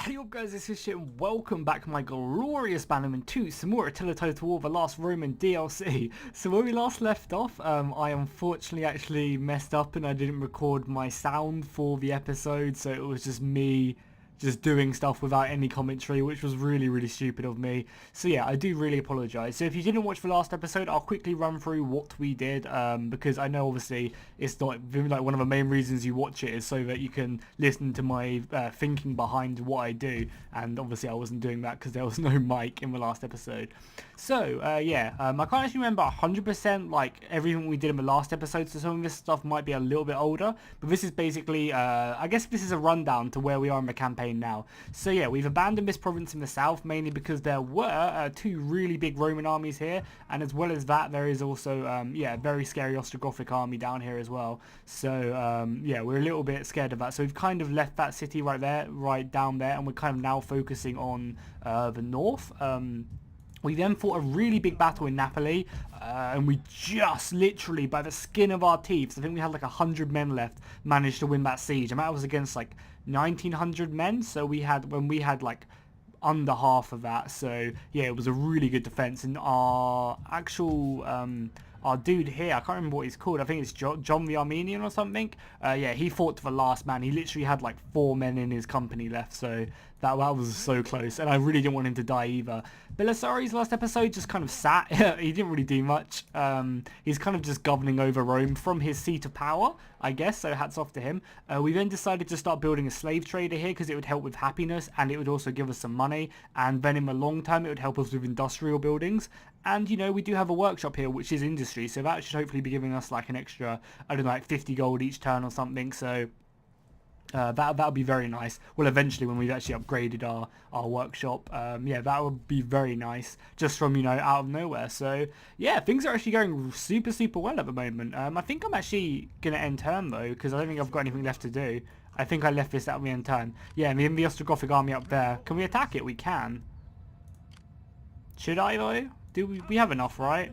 Hey up guys, this is Shit and welcome back my glorious bannermen to some more Attila Total War, the last Roman DLC. So where we last left off, I unfortunately actually messed up and I didn't record my sound for the episode, so it was just me just doing stuff without any commentary, which was really stupid of me. So yeah, I do really apologise. So if you didn't watch the last episode, I'll quickly run through what we did, because I know obviously it's not like one of the main reasons you watch it is so that you can listen to my thinking behind what I do, and obviously I wasn't doing that because there was no mic in the last episode. So I can't actually remember 100% like everything we did in the last episode, so some of this stuff might be a little bit older, but this is basically I guess this is a rundown to where we are in the campaign now. So yeah, we've abandoned this province in the south mainly because there were two really big Roman armies here, and as well as that there is also a very scary Ostrogothic army down here as well. So yeah, we're a little bit scared of that, so we've kind of left that city right down there, and we're kind of now focusing on the north. We then fought a really big battle in Napoli, and we just literally, by the skin of our teeth, I think we had like 100 men left, managed to win that siege. And that was against like 1,900 men, so we had like under half of that. So yeah, it was a really good defense. And our actual our dude here, I can't remember what he's called, I think it's John the Armenian or something. Yeah, he fought to the last man. He literally had like 4 men in his company left, so that was so close, and I really didn't want him to die either. Belisarius last episode just kind of sat. He didn't really do much. He's kind of just governing over Rome from his seat of power, I guess, so hats off to him. We then decided to start building a slave trader here because it would help with happiness, and it would also give us some money, and then in the long term it would help us with industrial buildings. And you know, we do have a workshop here which is industry, so that should hopefully be giving us like an extra, I don't know, like 50 gold each turn or something. So that'll be very nice. Well, eventually when we've actually upgraded our workshop, yeah, that would be very nice, just from, you know, out of nowhere. So yeah, things are actually going super well at the moment. I think I'm actually gonna end turn though, because I don't think I've got anything left to do. I think I left this at the end turn. Yeah, and the Ostrogothic army up there, can we attack it? We can. Should I though? Do we have enough, right?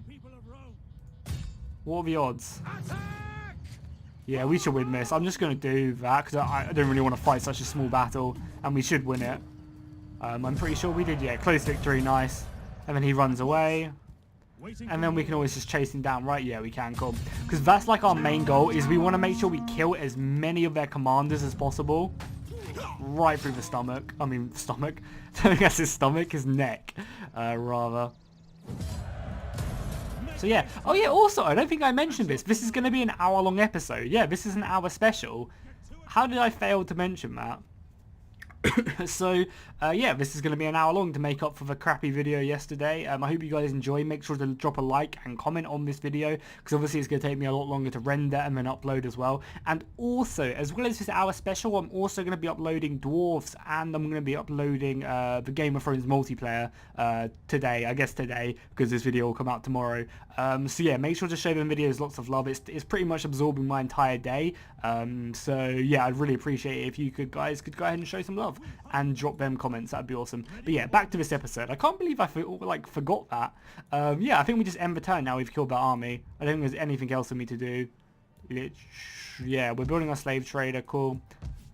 What are the odds? Yeah, we should win this. I'm just going to do that because I don't really want to fight such a small battle, and we should win it. I'm pretty sure we did. Yeah, close victory, nice. And then he runs away, and then we can always just chase him down, right? Yeah, we can, cool. Because that's like our main goal, is we want to make sure we kill as many of their commanders as possible. Right through the stomach. I mean, stomach. I think that's his stomach, his neck, rather. So yeah, oh yeah, also, I don't think I mentioned this. This is going to be an hour-long episode. Yeah, this is an hour special. How did I fail to mention that? So yeah, this is going to be an hour long to make up for the crappy video yesterday. I hope you guys enjoy. Make sure to drop a like and comment on this video, because obviously it's going to take me a lot longer to render and then upload as well. And also, as well as this hour special, I'm also going to be uploading dwarfs, and I'm going to be uploading the Game of Thrones multiplayer today, I guess today, because this video will come out tomorrow. So yeah, make sure to show them videos lots of love. It's pretty much absorbing my entire day. So yeah, I'd really appreciate it if you guys could go ahead and show some love and drop them comments. That'd be awesome. But yeah, back to this episode. I can't believe I forgot that. Yeah, I think we just end the turn now. We've killed that army. I don't think there's anything else for me to do. Yeah, we're building our slave trader. Cool.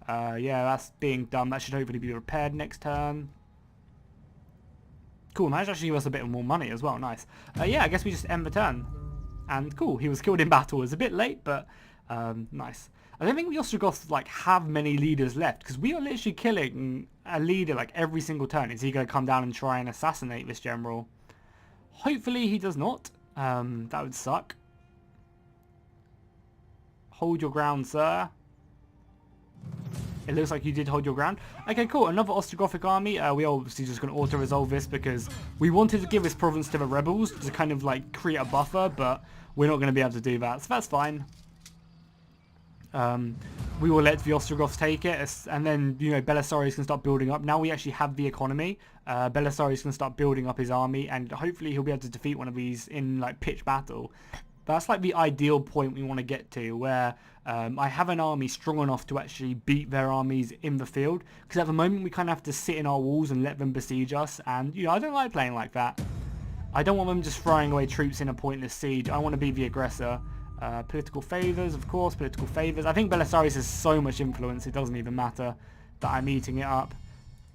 Yeah, that's being done. That should hopefully be repaired next turn. Cool, and that actually give us a bit more money as well. Nice. Yeah, I guess we just end the turn. And cool, he was killed in battle. It was a bit late, but nice. I don't think the Ostrogoths like have many leaders left, because we are literally killing a leader like every single turn. Is he going to come down and try and assassinate this general? Hopefully he does not. That would suck. Hold your ground, sir. It looks like you did hold your ground. Okay, cool. Another Ostrogothic army. We are obviously just going to auto-resolve this because we wanted to give this province to the rebels to kind of like create a buffer, but we're not going to be able to do that, so that's fine. We will let the Ostrogoths take it, and then, you know, Belisarius can start building up. Now we actually have the economy. Belisarius can start building up his army, and hopefully he'll be able to defeat one of these in like pitched battle. That's like the ideal point we want to get to, where I have an army strong enough to actually beat their armies in the field, because at the moment we kind of have to sit in our walls and let them besiege us, and you know, I don't like playing like that. I don't want them just throwing away troops in a pointless siege. I want to be the aggressor. Political favours, of course, political favours. I think Belisarius has so much influence, it doesn't even matter that I'm eating it up.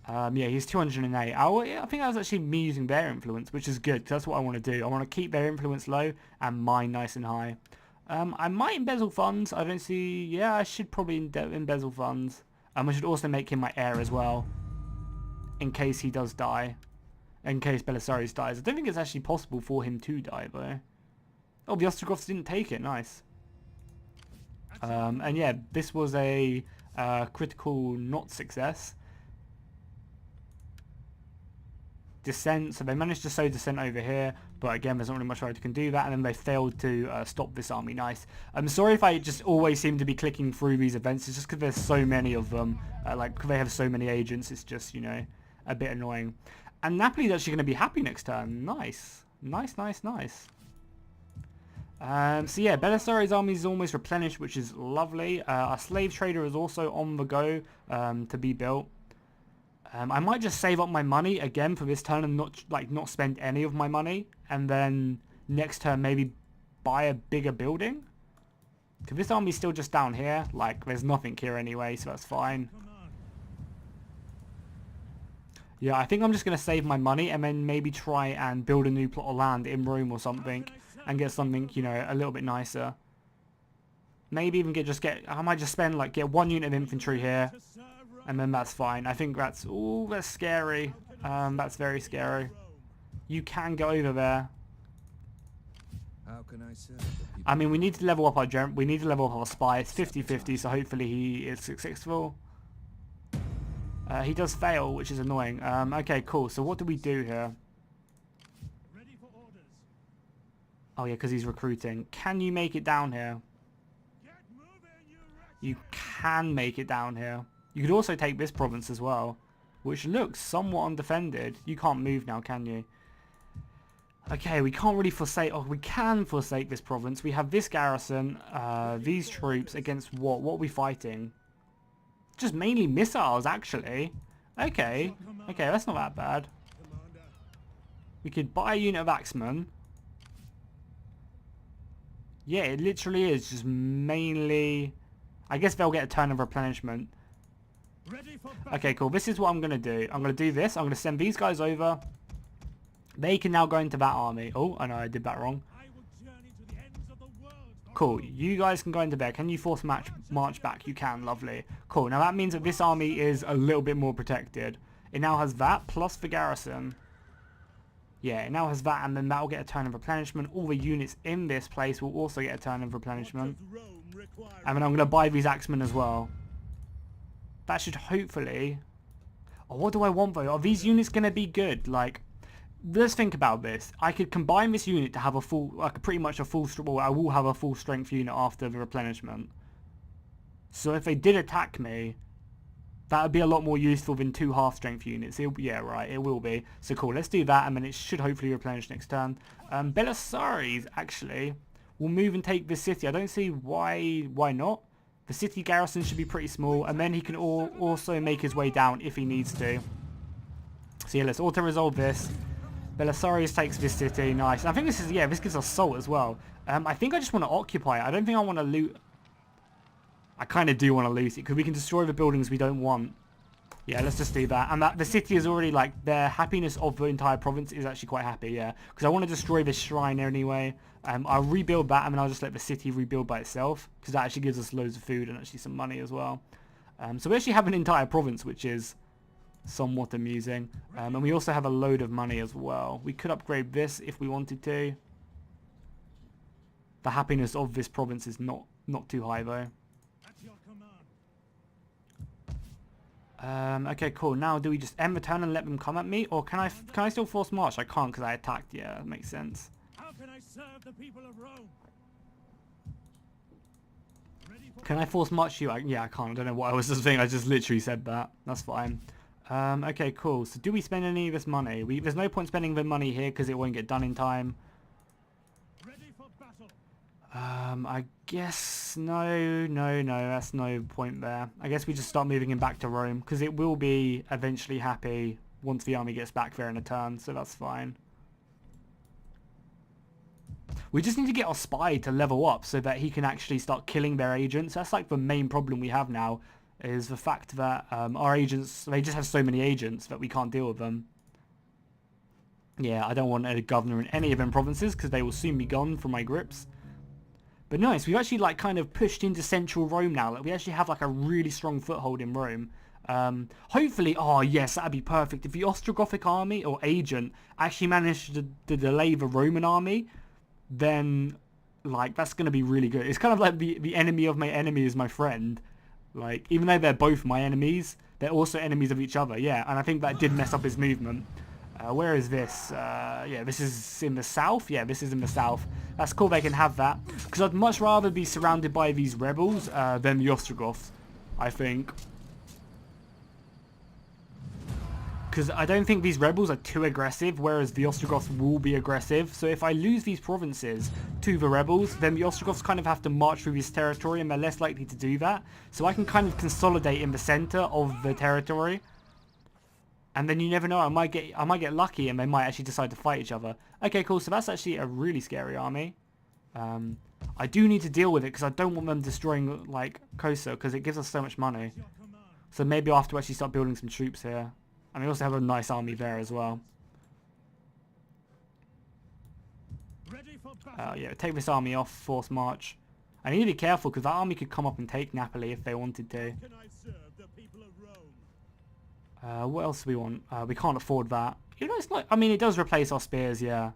Yeah, he's 208. I think that was actually me using their influence, which is good. 'Cause that's what I want to do. I want to keep their influence low and mine nice and high. I might embezzle funds. I don't see... Yeah, I should probably embezzle funds. I should also make him my heir as well, in case he does die. In case Belisarius dies. I don't think it's actually possible for him to die, though. Oh, the Ostrogoths didn't take it. Nice. And yeah, this was a critical not success. Descent, so they managed to sow descent over here, but again there's not really much I can do that, and then they failed to stop this army. Nice. I'm sorry if I just always seem to be clicking through these events. It's just because there's so many of them, like they have so many agents. It's just, you know, a bit annoying. And Napoli's actually going to be happy next turn. Nice, nice, nice, nice. So yeah, Belisarius' army is almost replenished, which is lovely. Our slave trader is also on the go to be built. I might just save up my money again for this turn and not spend any of my money, and then next turn maybe buy a bigger building. Because this army's still just down here, like there's nothing here anyway, so that's fine. Yeah, I think I'm just going to save my money and then maybe try and build a new plot of land in Rome or something, and get something, you know, a little bit nicer. Maybe even I might just spend, like, get 1 unit of infantry here. And then that's fine. I think that's... Ooh, that's scary. That's very scary. You can go over there. How can I serve? I mean, we need to level up our we need to level up our spy. It's 50-50, so hopefully he is successful. He does fail, which is annoying. Okay, cool. So what do we do here? Ready for orders. Oh yeah, because he's recruiting. Can you make it down here? Get moving, You can make it down here. You could also take this province as well, which looks somewhat undefended. You can't move now, can you? Okay, we can't really forsake... Oh, we can forsake this province. We have this garrison, these troops against what? What are we fighting? Just mainly missiles, actually. Okay, that's not that bad. We could buy a unit of axemen. Yeah, it literally is just mainly... I guess they'll get a turn of replenishment. Okay, cool. This is what I'm going to do. I'm going to do this. I'm going to send these guys over. They can now go into that army. Oh, I know I did that wrong. Cool. You guys can go into there. Can you force march back? You can. Lovely. Cool. Now that means that this army is a little bit more protected. It now has that plus the garrison. Yeah, it now has that, and then that will get a turn of replenishment. All the units in this place will also get a turn of replenishment. And then I'm going to buy these axemen as well. That should hopefully... Oh, what do I want though? Are these units going to be good? Like, let's think about this. I could combine this unit to have a full... Like, pretty much a full... Well, I will have a full strength unit after the replenishment. So if they did attack me, that would be a lot more useful than 2 half strength units. Yeah, right, it will be. So cool, let's do that, and then it should hopefully replenish next turn. Belisarius, actually, will move and take this city. I don't see why not. The city garrison should be pretty small, and then he can also make his way down if he needs to. So yeah, let's auto-resolve this. Belisarius takes this city, nice. And I think this is, yeah, this gives us salt as well. I think I just want to occupy it. I don't think I want to loot. I kind of do want to loot it, because we can destroy the buildings we don't want. Yeah, let's just do that. And the city is already, like, their happiness of the entire province is actually quite happy, yeah. Because I want to destroy this shrine anyway. I'll rebuild that, and then I'll just let the city rebuild by itself, because that actually gives us loads of food and actually some money as well. So we actually have an entire province, which is somewhat amusing. And we also have a load of money as well. We could upgrade this if we wanted to. The happiness of this province is not too high, though. Okay, cool. Now, do we just end the turn and let them come at me, or can I still force march? I can't because I attacked. Yeah, that makes sense. How can I serve the people of Rome? Can I force march you? Yeah, I can't. I don't know what I was just saying. I just literally said that. That's fine. Okay, cool. So, do we spend any of this money? There's no point spending the money here because it won't get done in time. Ready for battle. I guess no, that's no point there. I guess we just start moving him back to Rome, because it will be eventually happy once the army gets back there in a turn, so that's fine. We just need to get our spy to level up so that he can actually start killing their agents. That's like the main problem we have now. is the fact that our agents, they just have so many agents that we can't deal with them. Yeah, I don't want a governor in any of them provinces because they will soon be gone from my grips. But nice, we've actually like kind of pushed into central Rome now. Like we actually have like a really strong foothold in Rome. Hopefully, oh yes, that'd be perfect. If the Ostrogothic army or agent actually managed to delay the Roman army, then like that's going to be really good. It's kind of like the enemy of my enemy is my friend. Like, even though they're both my enemies, they're also enemies of each other. Yeah, and I think that did mess up his movement. Where is this? Yeah, this is in the south. Yeah, this is in the south. That's cool, they can have that. Because I'd much rather be surrounded by these rebels than the Ostrogoths, I think. Because I don't think these rebels are too aggressive, whereas the Ostrogoths will be aggressive. So if I lose these provinces to the rebels, then the Ostrogoths kind of have to march through this territory, and they're less likely to do that. So I can kind of consolidate in the center of the territory. And then you never know, I might get lucky and they might actually decide to fight each other. Okay, cool, so that's actually a really scary army. I do need to deal with it because I don't want them destroying, like, Cosa, because it gives us so much money. So maybe I'll have to actually start building some troops here. And we also have a nice army there as well. Yeah, take this army off, force march. I need to be careful because that army could come up and take Napoli if they wanted to. What else do we want? We can't afford that. You know, it's not. I mean, it does replace our spears, yeah.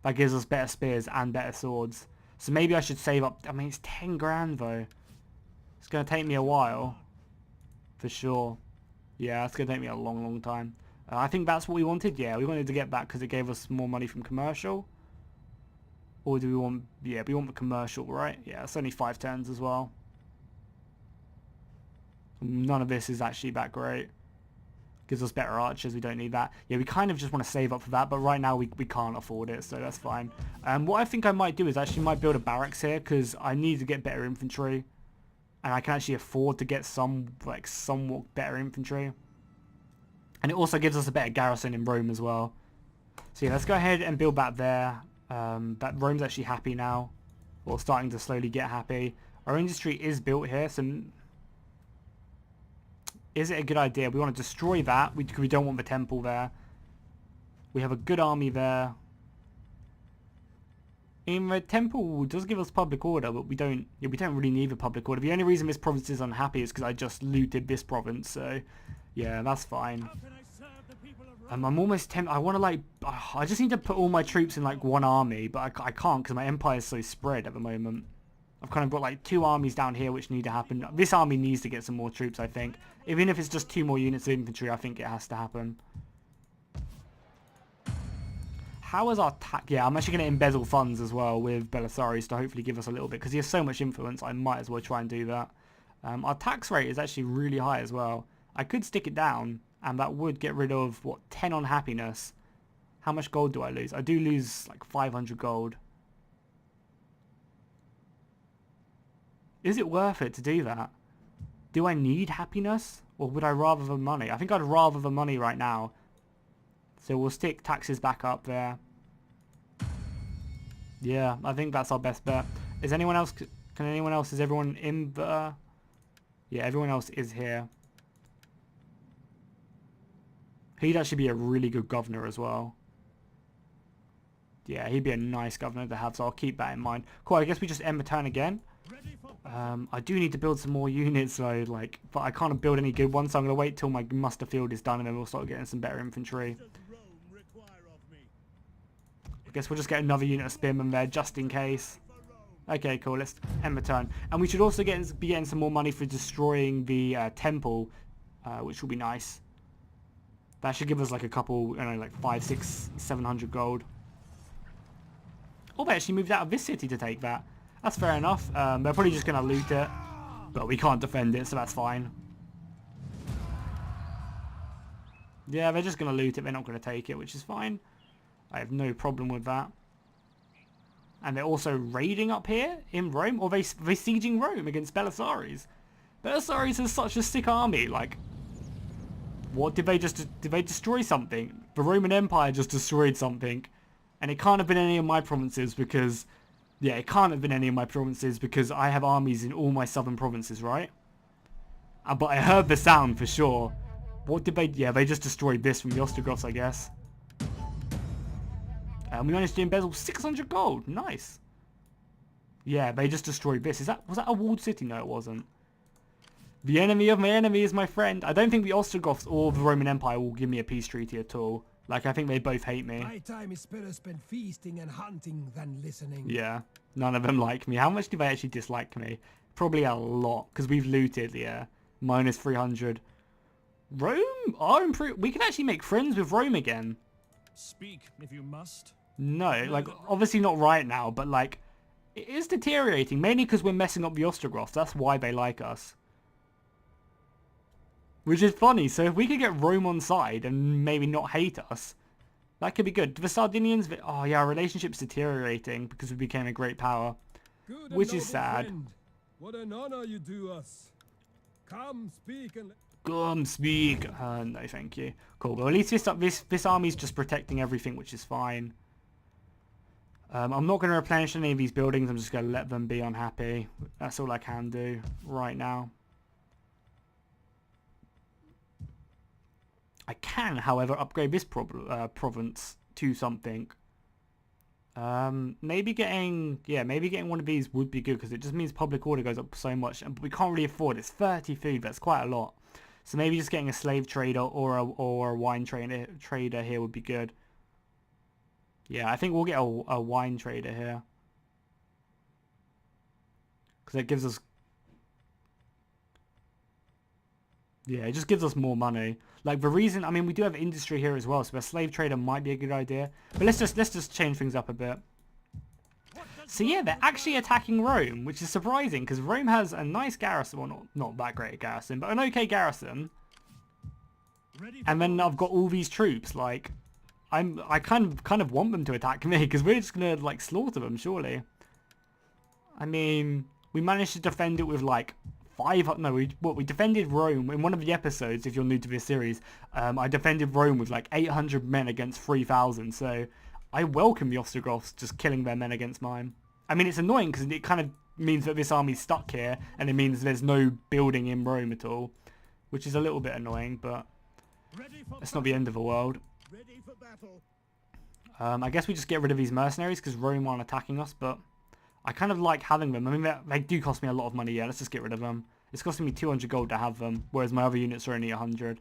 That gives us better spears and better swords. So maybe I should save up. I mean, it's 10 grand though. It's going to take me a while. For sure. Yeah, it's going to take me a long, long time. I think that's what we wanted. Yeah, we wanted to get that because it gave us more money from commercial. Or do we want... Yeah, we want the commercial, right? Yeah, it's only 5 turns as well. None of this is actually that great. Gives us better archers, we don't need that. Yeah, we kind of just want to save up for that, but right now we can't afford it, so that's fine. What I think I might do is actually might build a barracks here, because I need to get better infantry. And I can actually afford to get some, like, somewhat better infantry. And it also gives us a better garrison in Rome as well. So yeah, let's go ahead and build that there. That Rome's actually happy now. Or starting to slowly get happy. Our industry is built here, so... Is it a good idea? We want to destroy that. We don't want the temple there. We have a good army there. The temple does give us public order, but we don't really need the public order. The only reason this province is unhappy is because I just looted this province, so yeah, that's fine. I'm almost tempted. I want to like, I just need to put all my troops in like one army, but I can't because my empire is so spread at the moment. I've kind of got like 2 armies down here which need to happen. This army needs to get some more troops, I think. Even if it's just 2 more units of infantry, I think it has to happen. How is our tax? Yeah, I'm actually going to embezzle funds as well with Belisarius to hopefully give us a little bit. Because he has so much influence, I might as well try and do that. Our tax rate is actually really high as well. I could stick it down, and that would get rid of, what, 10 on happiness. How much gold do I lose? I do lose like 500 gold. Is it worth it to do that? Do I need happiness? Or would I rather the money? I think I'd rather the money right now. So we'll stick taxes back up there. Yeah, I think that's our best bet. Is anyone else... Can anyone else... Is everyone in the... Yeah, everyone else is here. He'd actually be a really good governor as well. Yeah, he'd be a nice governor to have, so I'll keep that in mind. Cool, I guess we just end the turn again. I do need to build some more units though, like, but I can't build any good ones, so I'm going to wait till my muster field is done and then we'll start getting some better infantry. I guess we'll just get another unit of spearmen there just in case. Okay, cool, let's end the turn. And we should also be getting some more money for destroying the temple, which will be nice. That should give us like a couple, I don't know, like 500, 600, 700 gold. Oh, they actually moved out of this city to take that. That's fair enough. They're probably just going to loot it. But we can't defend it, so that's fine. Yeah, they're just going to loot it. They're not going to take it, which is fine. I have no problem with that. And they're also raiding up here in Rome. Or they're sieging Rome against Belisarius. Belisarius is such a sick army. Like, what did they destroy something? The Roman Empire just destroyed something. And it can't have been any of my provinces because... Yeah, it can't have been any of my provinces because I have armies in all my southern provinces, right? But I heard the sound for sure. What did they... Yeah, they just destroyed this from the Ostrogoths, I guess. We managed to embezzle 600 gold. Nice. Yeah, they just destroyed this. Was that a walled city? No, it wasn't. The enemy of my enemy is my friend. I don't think the Ostrogoths or the Roman Empire will give me a peace treaty at all. Like, I think they both hate me. My time is better spent feasting and hunting than listening. Yeah, none of them like me. How much do they actually dislike me? Probably a lot, because we've looted, yeah. Minus 300. Rome? We can actually make friends with Rome again. Speak if you must. No, like, obviously not right now, but like, it is deteriorating, mainly because we're messing up the Ostrogoths. That's why they like us. Which is funny, so if we could get Rome on side and maybe not hate us, that could be good. The Sardinians, oh yeah, our relationship's deteriorating because we became a great power. Good Which and is noble sad. friend. What an honor you do us. Come, speak and... Come, speak. No, thank you. Cool, well at least this army's just protecting everything, which is fine. I'm not going to replenish any of these buildings, I'm just going to let them be unhappy. That's all I can do right now. I can, however, upgrade this province to something. Maybe getting one of these would be good because it just means public order goes up so much, but we can't really afford it. It's 30 food. That's quite a lot. So maybe just getting a slave trader or a wine trader here would be good. Yeah, I think we'll get a wine trader here because it gives us. Yeah, it just gives us more money. Like the reason, I mean, we do have industry here as well, so a slave trader might be a good idea. But let's just change things up a bit. So yeah, they're actually attacking Rome, which is surprising because Rome has a nice garrison. Well, not that great a garrison, but an okay garrison. And then I've got all these troops. Like, I kind of want them to attack me because we're just gonna like slaughter them, surely. I mean, we managed to defend it with like. We defended Rome in one of the episodes. If you're new to this series, I defended Rome with like 800 men against 3,000. So I welcome the Ostrogoths just killing their men against mine. I mean, it's annoying because it kind of means that this army's stuck here, and it means there's no building in Rome at all, which is a little bit annoying. But it's not the end of the world. Ready for battle. I guess we just get rid of these mercenaries because Rome aren't attacking us, but. I kind of like having them. I mean, they do cost me a lot of money. Yeah, let's just get rid of them. It's costing me 200 gold to have them, whereas my other units are only 100.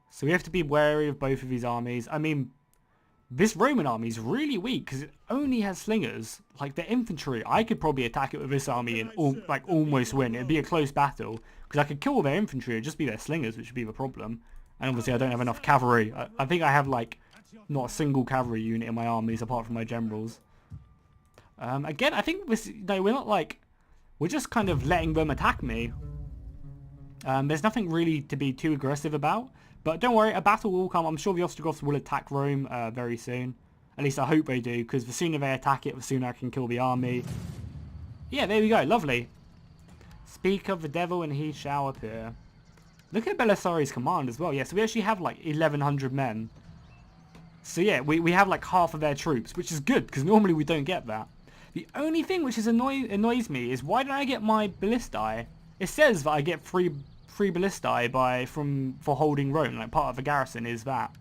So we have to be wary of both of these armies. I mean, this Roman army is really weak because it only has slingers. Like, the infantry, I could probably attack it with this army and almost win. It'd be a close battle because I could kill all their infantry. It'd just be their slingers, which would be the problem. And obviously, I don't have enough cavalry. I think I have, like, not a single cavalry unit in my armies apart from my generals. Again, I think we're not like, we're just kind of letting them attack me. There's nothing really to be too aggressive about, but don't worry, a battle will come. I'm sure the Ostrogoths will attack Rome very soon. At least I hope they do, because the sooner they attack it, the sooner I can kill the army. Yeah, there we go, lovely. Speak of the devil and he shall appear. Look at Belisari's command as well. Yeah, so we actually have like 1,100 men. So yeah, we have like half of their troops, which is good, because normally we don't get that. The only thing which annoys me is why don't I get my ballistae? It says that I get free ballistae for holding Rome, like part of the garrison is that.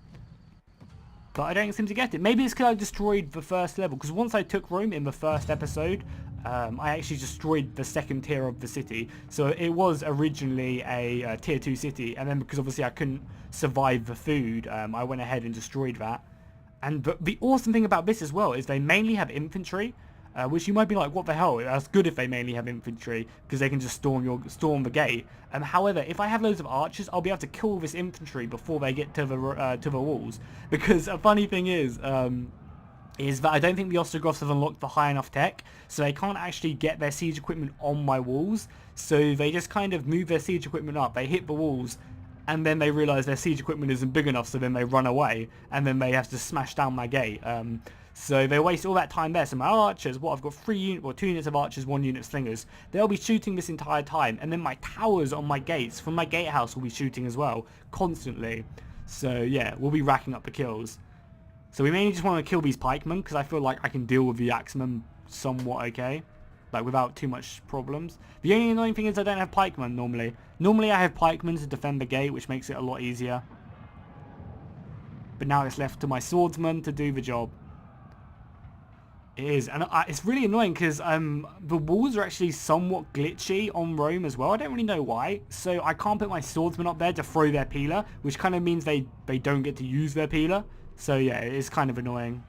But I don't seem to get it. Maybe it's because I destroyed the first level, because once I took Rome in the first episode, I actually destroyed the second tier of the city. So it was originally a tier 2 city, and then because obviously I couldn't survive the food, I went ahead and destroyed that. And the awesome thing about this as well is they mainly have infantry. Which you might be like, what the hell? That's good if they mainly have infantry, because they can just storm the gate. However, if I have loads of archers, I'll be able to kill this infantry before they get to the walls. Because a funny thing is that I don't think the Ostrogoths have unlocked the high enough tech, so they can't actually get their siege equipment on my walls. So they just kind of move their siege equipment up. They hit the walls, and then they realise their siege equipment isn't big enough, so then they run away, and then they have to smash down my gate. So they waste all that time there. So my archers, I've got 2 units of archers, 1 unit of slingers. They'll be shooting this entire time. And then my towers on my gates from my gatehouse will be shooting as well, constantly. So yeah, we'll be racking up the kills. So we mainly just want to kill these pikemen, because I feel like I can deal with the axemen somewhat okay. like without too much problems. The only annoying thing is I don't have pikemen normally. Normally I have pikemen to defend the gate, which makes it a lot easier. But now it's left to my swordsman to do the job. It is, and it's really annoying because the walls are actually somewhat glitchy on Rome as well. I don't really know why. So I can't put my swordsman up there to throw their peeler, which kind of means they don't get to use their peeler. So yeah, it is kind of annoying.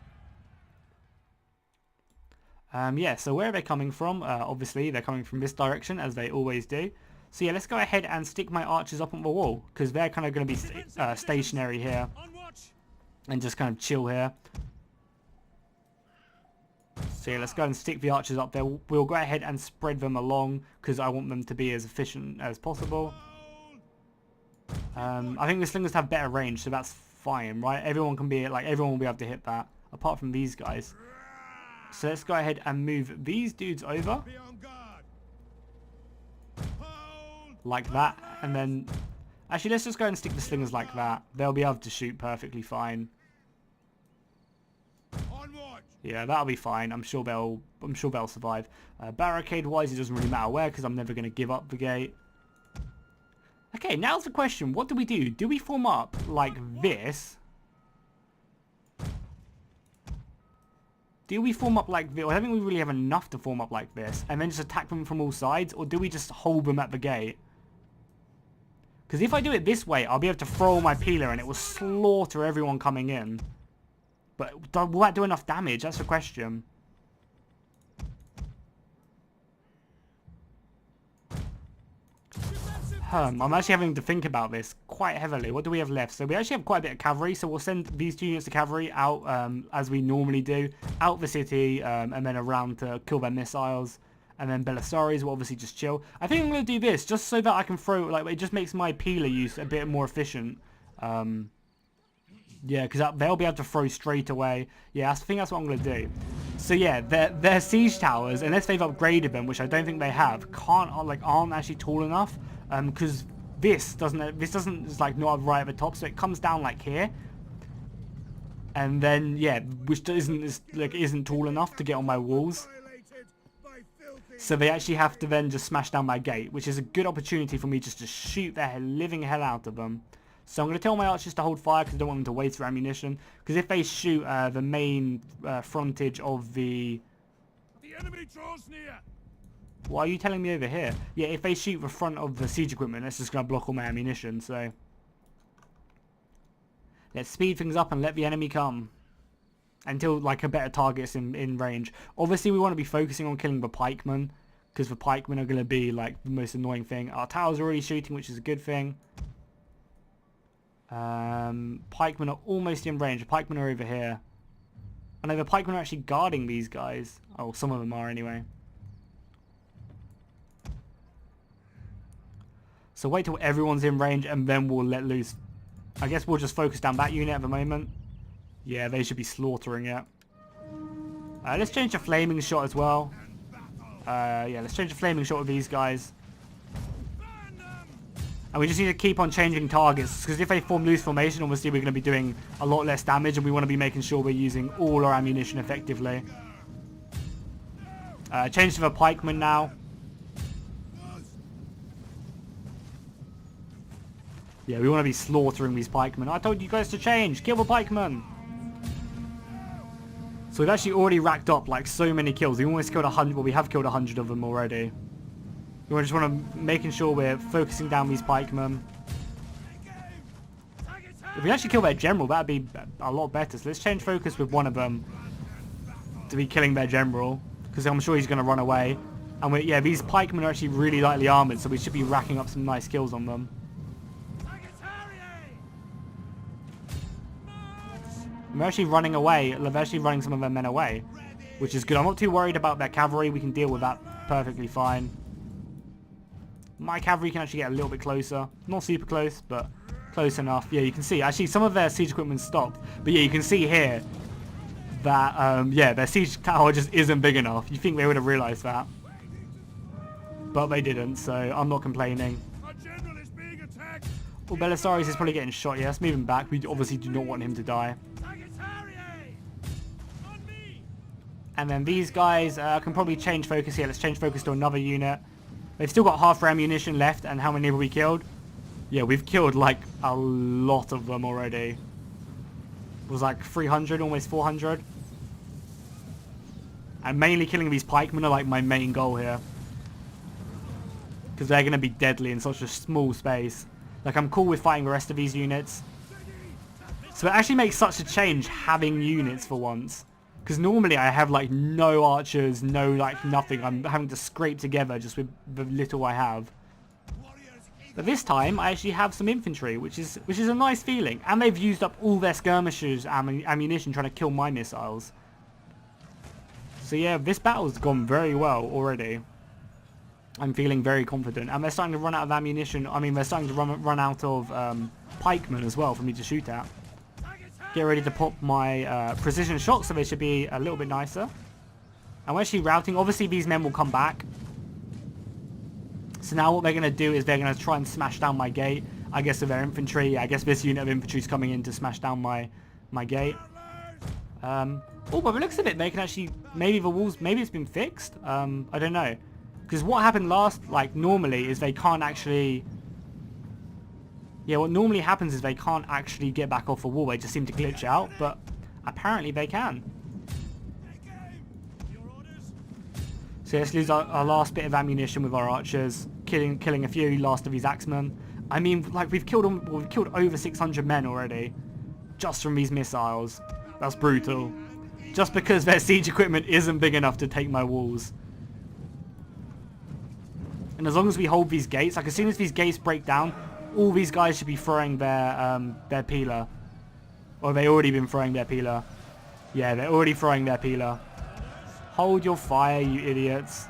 Yeah, so where are they coming from? Obviously, they're coming from this direction, as they always do. So yeah, let's go ahead and stick my archers up on the wall, because they're kind of going to be stationary here. And just kind of chill here. So yeah, let's go and stick the archers up there. We'll go ahead and spread them along, because I want them to be as efficient as possible. I think the slingers have better range, so that's fine, right? Everyone will be able to hit that, apart from these guys. So let's go ahead and move these dudes over. Like that. And then... Actually, let's just go and stick the slingers like that. They'll be able to shoot perfectly fine. Yeah, that'll be fine. I'm sure they'll survive. Barricade-wise, it doesn't really matter where, because I'm never going to give up the gate. Okay, now's the question. What do we do? Do we form up like this? Do we form up like this? I don't think we really have enough to form up like this. And then just attack them from all sides? Or do we just hold them at the gate? Because if I do it this way, I'll be able to throw my peeler and it will slaughter everyone coming in. But will that do enough damage? That's the question. I'm actually having to think about this quite heavily. What do we have left? So we actually have quite a bit of cavalry, so we'll send these 2 units of cavalry out as we normally do, out the city, and then around to kill their missiles. And then Belisarius will obviously just chill. I think I'm going to do this just so that I can throw, like, it just makes my peeler use a bit more efficient. Yeah, because they'll be able to throw straight away. Yeah, I think that's what I'm going to do. So yeah, their siege towers, unless they've upgraded them, which I don't think they have, aren't actually tall enough. Because this doesn't is like not right at the top, so it comes down like here. And then yeah, which isn't tall enough to get on my walls. So they actually have to then just smash down my gate, which is a good opportunity for me just to shoot the living hell out of them. So I'm going to tell my archers to hold fire because I don't want them to waste their ammunition. Because if they shoot the main frontage of the enemy draws near. Why are you telling me over here? Yeah, if they shoot the front of the siege equipment, that's just going to block all my ammunition, so... Let's speed things up and let the enemy come. Until, like, a better target's in range. Obviously, we want to be focusing on killing the pikemen. Because the pikemen are going to be, like, the most annoying thing. Our towers are already shooting, which is a good thing. Pikemen are almost in range. The pikemen are over here. I know the pikemen are actually guarding these guys. Oh, some of them are anyway. So wait till everyone's in range and then we'll let loose. I guess we'll just focus down that unit at the moment. Yeah, they should be slaughtering it. Let's change the flaming shot as well. Yeah, let's change the flaming shot with these guys. And we just need to keep on changing targets. Because if they form loose formation, obviously we're going to be doing a lot less damage. And we want to be making sure we're using all our ammunition effectively. Change to the pikemen now. Yeah, we want to be slaughtering these pikemen. I told you guys to change. Kill the pikemen. So we've actually already racked up like so many kills. We almost killed 100. Well, we have killed 100 of them already. We just want to making sure we're focusing down these pikemen. If we actually kill their general, that'd be a lot better. So let's change focus with one of them to be killing their general, because I'm sure he's going to run away. And yeah, these pikemen are actually really lightly armored, so we should be racking up some nice kills on them. We're actually running away. They're actually running some of their men away, which is good. I'm not too worried about their cavalry. We can deal with that perfectly fine. My cavalry can actually get a little bit closer. Not super close, but close enough. Yeah, you can see. Actually, some of their siege equipment stopped. But yeah, you can see here that, yeah, their siege tower just isn't big enough. You think they would have realized that. But they didn't, so I'm not complaining. Well, Belisarius is probably getting shot. Yeah, let's move him back. We obviously do not want him to die. And then these guys can probably change focus here. Let's change focus to another unit. They've still got half their ammunition left. And how many have we killed? Yeah, we've killed like a lot of them already. It was like 300, almost 400. And mainly killing these pikemen are like my main goal here. Because they're going to be deadly in such a small space. Like, I'm cool with fighting the rest of these units. So it actually makes such a change having units for once. Because normally I have like no archers, no like nothing. I'm having to scrape together just with the little I have. But this time I actually have some infantry, which is a nice feeling. And they've used up all their skirmishers ammunition trying to kill my missiles. So yeah, this battle's gone very well already. I'm feeling very confident. And they're starting to run out of ammunition. I mean, they're starting to run out of pikemen as well for me to shoot at. Get ready to pop my precision shots, so they should be a little bit nicer. And we're actually routing. Obviously, these men will come back. So now what they're going to do is they're going to try and smash down my gate. I guess with their infantry. I guess this unit of infantry is coming in to smash down my gate. Oh, but it looks of it, they can actually... Maybe the walls... Maybe it's been fixed? I don't know. Because what happened last, like, normally is they can't actually... Yeah, what normally happens is they can't actually get back off a wall. They just seem to glitch out, but apparently they can. So let's lose our last bit of ammunition with our archers, killing a few last of these axemen. I mean, like, we've killed over 600 men already, just from these missiles. That's brutal. Just because their siege equipment isn't big enough to take my walls. And as long as we hold these gates, like as soon as these gates break down, all these guys should be throwing their peeler. Or they already been throwing their peeler. Yeah, they're already throwing their peeler. Hold your fire, you idiots.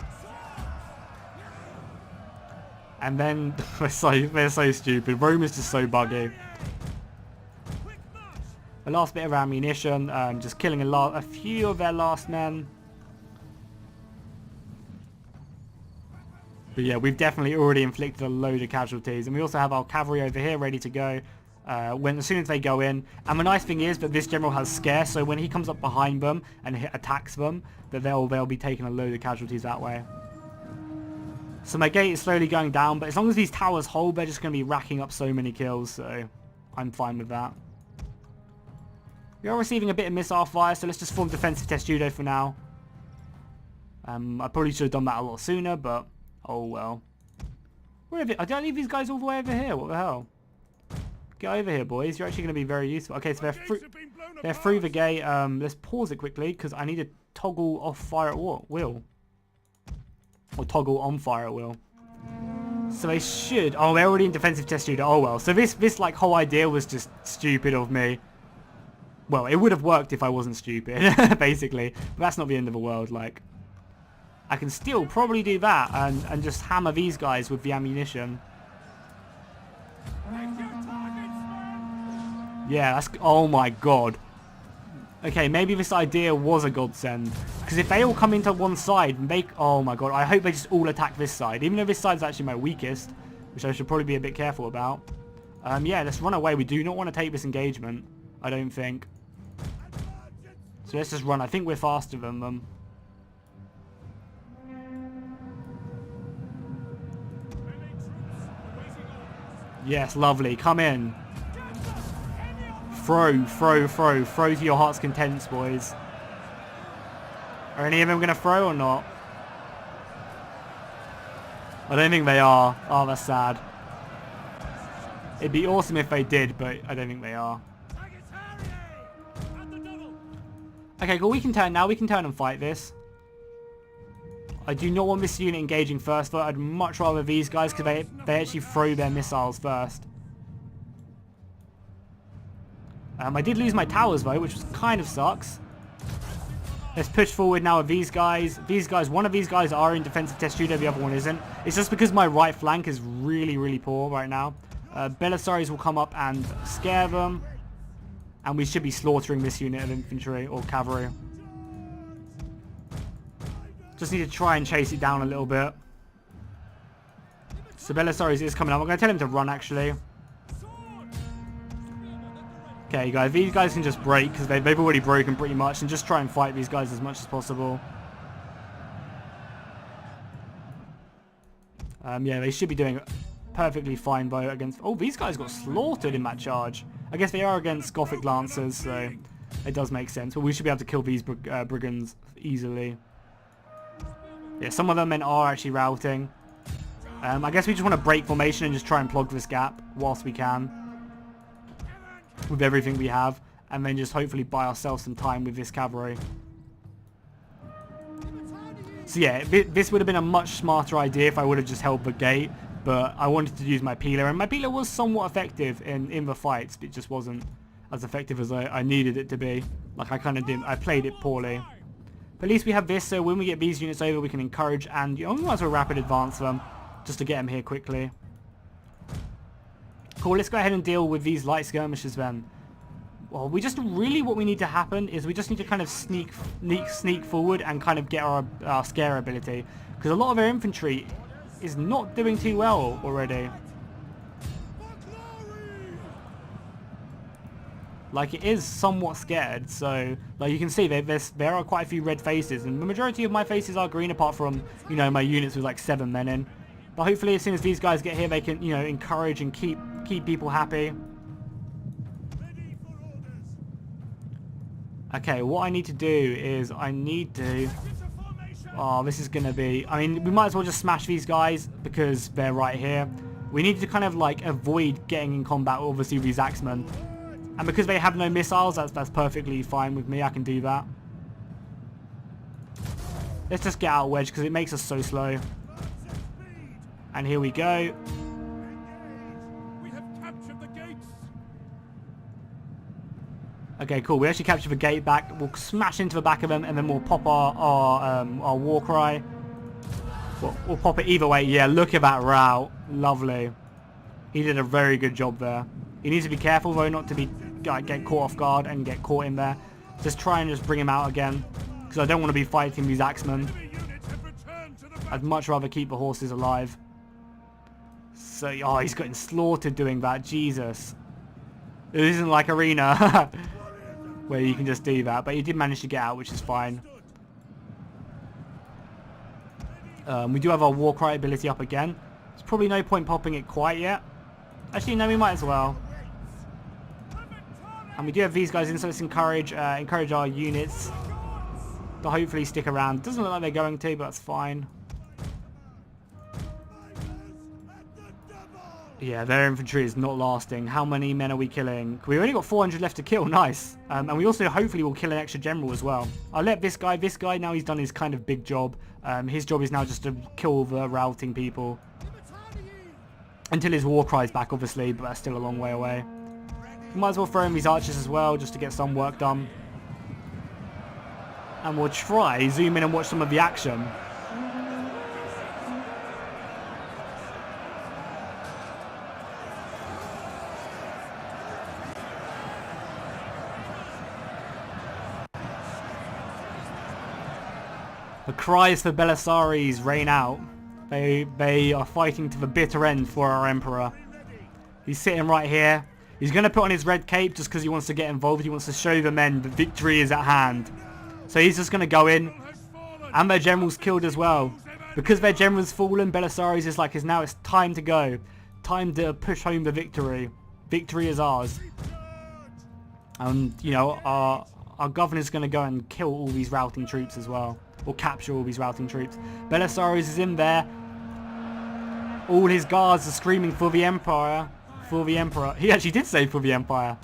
And then they're so stupid. Rome is just so buggy. The last bit of ammunition, just killing a few of their last men. But yeah, we've definitely already inflicted a load of casualties. And we also have our cavalry over here ready to go as soon as they go in. And the nice thing is that this general has scare, so when he comes up behind them and attacks them, that they'll be taking a load of casualties that way. So my gate is slowly going down, but as long as these towers hold, they're just going to be racking up so many kills, so I'm fine with that. We are receiving a bit of missile fire, so let's just form defensive test judo for now. I probably should have done that a lot sooner, but oh well. Where have I don't leave these guys all the way over here. What the hell? Get over here, boys. You're actually going to be very useful. Okay, so they're through the gate. Let's pause it quickly because I need to toggle off fire at will. Or toggle on fire at will. So they should... Oh, they're already in defensive test judo. Oh well. So this like whole idea was just stupid of me. Well, it would have worked if I wasn't stupid, basically. But that's not the end of the world, like. I can still probably do that and just hammer these guys with the ammunition. Yeah, that's... Oh my god. Okay, maybe this idea was a godsend. Because if they all come into one side, oh my god, I hope they just all attack this side. Even though this side's actually my weakest, which I should probably be a bit careful about. Yeah, let's run away. We do not want to take this engagement, I don't think. So let's just run. I think we're faster than them. Yes, lovely. Come in. Throw to your heart's content, boys. Are any of them going to throw or not? I don't think they are. Oh, that's sad. It'd be awesome if they did, but I don't think they are. Okay, cool. We can turn now. We can turn and fight this. I do not want this unit engaging first, though. I'd much rather these guys, because they actually throw their missiles first. I did lose my towers, though, which kind of sucks. Let's push forward now with these guys. One of these guys are in defensive test judo, the other one isn't. It's just because my right flank is really, really poor right now. Belisarius will come up and scare them. And we should be slaughtering this unit of infantry or cavalry. Just need to try and chase it down a little bit. So Belisarius is coming up. I'm going to tell him to run, actually. Okay, guys, these guys can just break because they've already broken pretty much, and just try and fight these guys as much as possible. Yeah, they should be doing perfectly fine though against... Oh, these guys got slaughtered in that charge. I guess they are against Gothic Lancers, so it does make sense. But we should be able to kill these brigands easily. Yeah, some of them men are actually routing. I guess we just want to break formation and just try and plug this gap whilst we can. With everything we have. And then just hopefully buy ourselves some time with this cavalry. So yeah, this would have been a much smarter idea if I would have just held the gate. But I wanted to use my peeler. And my peeler was somewhat effective in the fights. But it just wasn't as effective as I needed it to be. Like I kind of didn't. I played it poorly. But at least we have this. So when we get these units over, we can encourage and... You know, we might as well rapid advance them. Just to get them here quickly. Cool, let's go ahead and deal with these light skirmishers then. Well, we just really what we need to happen is we just need to kind of sneak forward and kind of get our scare ability. Because a lot of our infantry is not doing too well already. Like it is somewhat scared, so like you can see there are quite a few red faces, and the majority of my faces are green apart from, you know, my units with like 7 men in. But hopefully as soon as these guys get here they can, you know, encourage and keep people happy. Okay, what I need to do is I need to... Oh, this is going to be... I mean, we might as well just smash these guys because they're right here. We need to kind of like avoid getting in combat obviously with these axemen. And because they have no missiles, that's perfectly fine with me. I can do that. Let's just get out of wedge because it makes us so slow. And here we go. We have captured the gates. Okay, cool. We actually captured the gate back. We'll smash into the back of them, and then we'll pop our war cry. We'll pop it either way. Yeah, look at that route. Lovely. He did a very good job there. He needs to be careful though, not to be get caught off guard and get caught in there. Just try and just bring him out again, because I don't want to be fighting these axemen. I'd much rather keep the horses alive. So, oh, he's getting slaughtered doing that. Jesus. It isn't like Arena where you can just do that. But he did manage to get out, which is fine. We do have our war cry ability up again. There's probably no point popping it quite yet. Actually, no, we might as well. And we do have these guys in, so let's encourage our units to hopefully stick around. Doesn't look like they're going to, but that's fine. Yeah, their infantry is not lasting. How many men are we killing? We've only got 400 left to kill. Nice. And we also hopefully will kill an extra general as well. I'll let this guy, now he's done his kind of big job. His job is now just to kill the routing people. Until his war cry's back, obviously, but that's still a long way away. We might as well throw in these archers as well, just to get some work done. And we'll try zoom in and watch some of the action. The cries for Belisarius reign out. They are fighting to the bitter end for our Emperor. He's sitting right here. He's going to put on his red cape just because he wants to get involved. He wants to show the men that victory is at hand. So he's just going to go in. And their general's killed as well. Because their general's fallen, Belisarius is like, now it's time to go. Time to push home the victory. Victory is ours. And, you know, our governor's going to go and kill all these routing troops as well. Or capture all these routing troops. Belisarius is in there. All his guards are screaming for the Empire. For the Emperor. He actually did say for the Empire.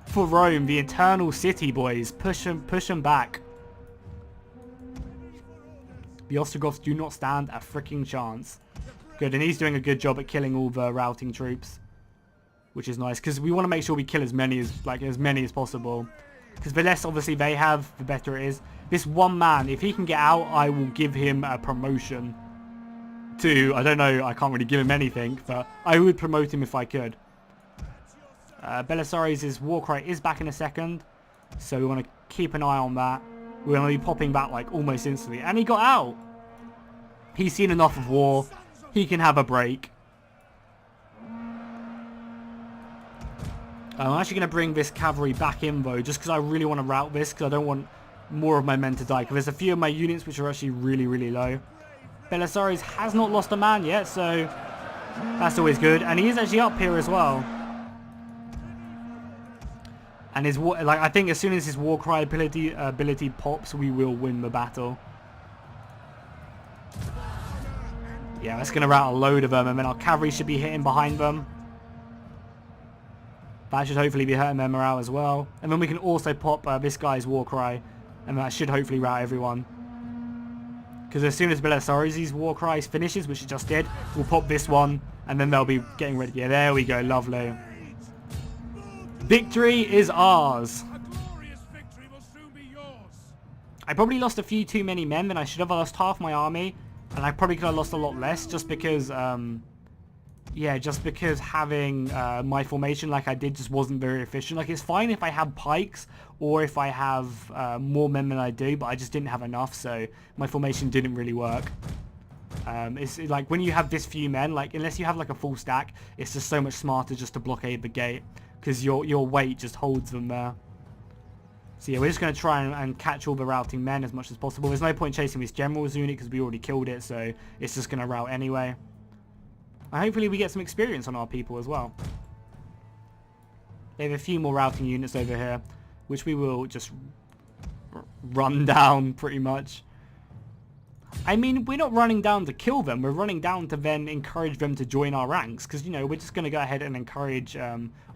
For Rome, the eternal city, boys. Push them back. The Ostrogoths do not stand a freaking chance. Good, and he's doing a good job at killing all the routing troops. Which is nice, because we want to make sure we kill as many as possible. Because the less obviously they have, the better it is. This one man, if he can get out, I will give him a promotion. To, I don't know, I can't really give him anything, but I would promote him if I could. Belisarius' war cry is back in a second, so we want to keep an eye on that. We're going to be popping back like almost instantly. And he got out! He's seen enough of war. He can have a break. I'm actually going to bring this cavalry back in though, just because I really want to rout this, because I don't want more of my men to die, because there's a few of my units which are actually really, really low. Belisarius has not lost a man yet, so that's always good. And he is actually up here as well. And his I think as soon as his war cry ability pops, we will win the battle. Yeah, that's going to rout a load of them, and then our cavalry should be hitting behind them. That should hopefully be hurting their morale as well. And then we can also pop this guy's war cry, and that should hopefully rout everyone. Because as soon as Belisarius' war cry finishes, which it just did, we'll pop this one, and then they'll be getting ready. Yeah, there we go, lovely. Victory is ours. A glorious victory will soon be yours. I probably lost a few too many men, then I should have lost half my army, and I probably could have lost a lot less, just because, yeah, just because having my formation like I did just wasn't very efficient. Like, it's fine if I have pikes, or if I have more men than I do, but I just didn't have enough, so my formation didn't really work. It's like, when you have this few men, like, unless you have like a full stack, it's just so much smarter just to blockade the gate, because your weight just holds them there. So yeah, we're just going to try and catch all the routing men as much as possible. There's no point chasing this general's unit because we already killed it, so it's just going to rout anyway. And hopefully we get some experience on our people as well. They have a few more routing units over here, which we will just run down pretty much. I mean, we're not running down to kill them. We're running down to then encourage them to join our ranks. Because, you know, we're just going to go ahead and encourage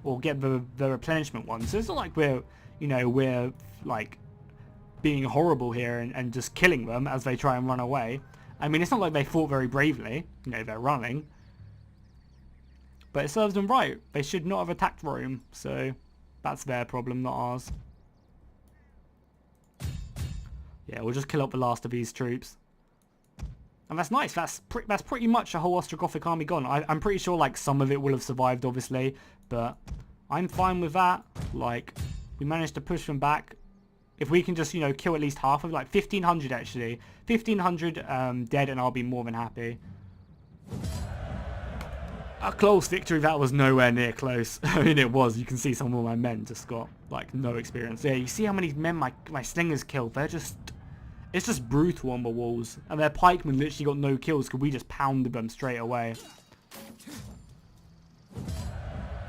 or get the replenishment ones. So it's not like we're, you know, we're like being horrible here and just killing them as they try and run away. I mean, it's not like they fought very bravely. You know, they're running. But it serves them right. They should not have attacked Rome. So that's their problem, not ours. Yeah, we'll just kill up the last of these troops. And that's nice. That's pretty much a whole Ostrogothic army gone. I'm pretty sure like some of it will have survived, obviously, but I'm fine with that. Like, we managed to push them back. If we can just, you know, kill at least half of, like 1,500 actually, 1,500 dead, and I'll be more than happy. A close victory. That was nowhere near close. I mean, it was. You can see some of my men just got like no experience. Yeah, you see how many men my slingers killed. They're just. It's just brutal on the walls. And their pikemen literally got no kills because we just pounded them straight away.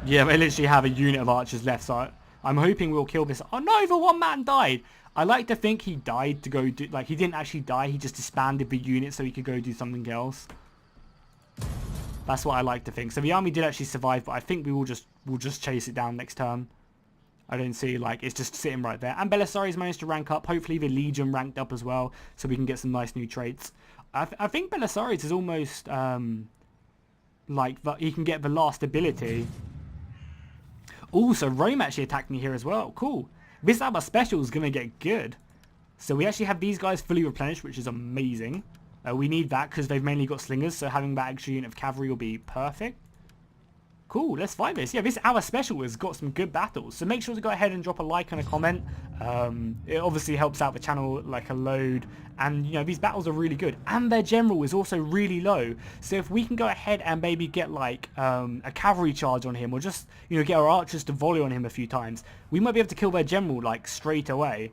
Yeah, they literally have a unit of archers left, so I'm hoping we'll kill this. Oh no, the one man died! I like to think he died to go do... Like, he didn't actually die, he just disbanded the unit so he could go do something else. That's what I like to think. So the army did actually survive, but I think we'll just chase it down next turn. I don't see, like, it's just sitting right there. And Belisarius managed to rank up. Hopefully the Legion ranked up as well, so we can get some nice new traits. I think Belisarius is almost, like, he can get the last ability. Also, Rome actually attacked me here as well. Cool. This Abba special is going to get good. So we actually have these guys fully replenished, which is amazing. We need that because they've mainly got slingers, so having that extra unit of cavalry will be perfect. Cool, let's fight this. Yeah, this hour special has got some good battles, so make sure to go ahead and drop a like and a comment. It obviously helps out the channel like a load, and you know, these battles are really good, and their general is also really low, so if we can go ahead and maybe get like a cavalry charge on him, or just, you know, get our archers to volley on him a few times, we might be able to kill their general like straight away.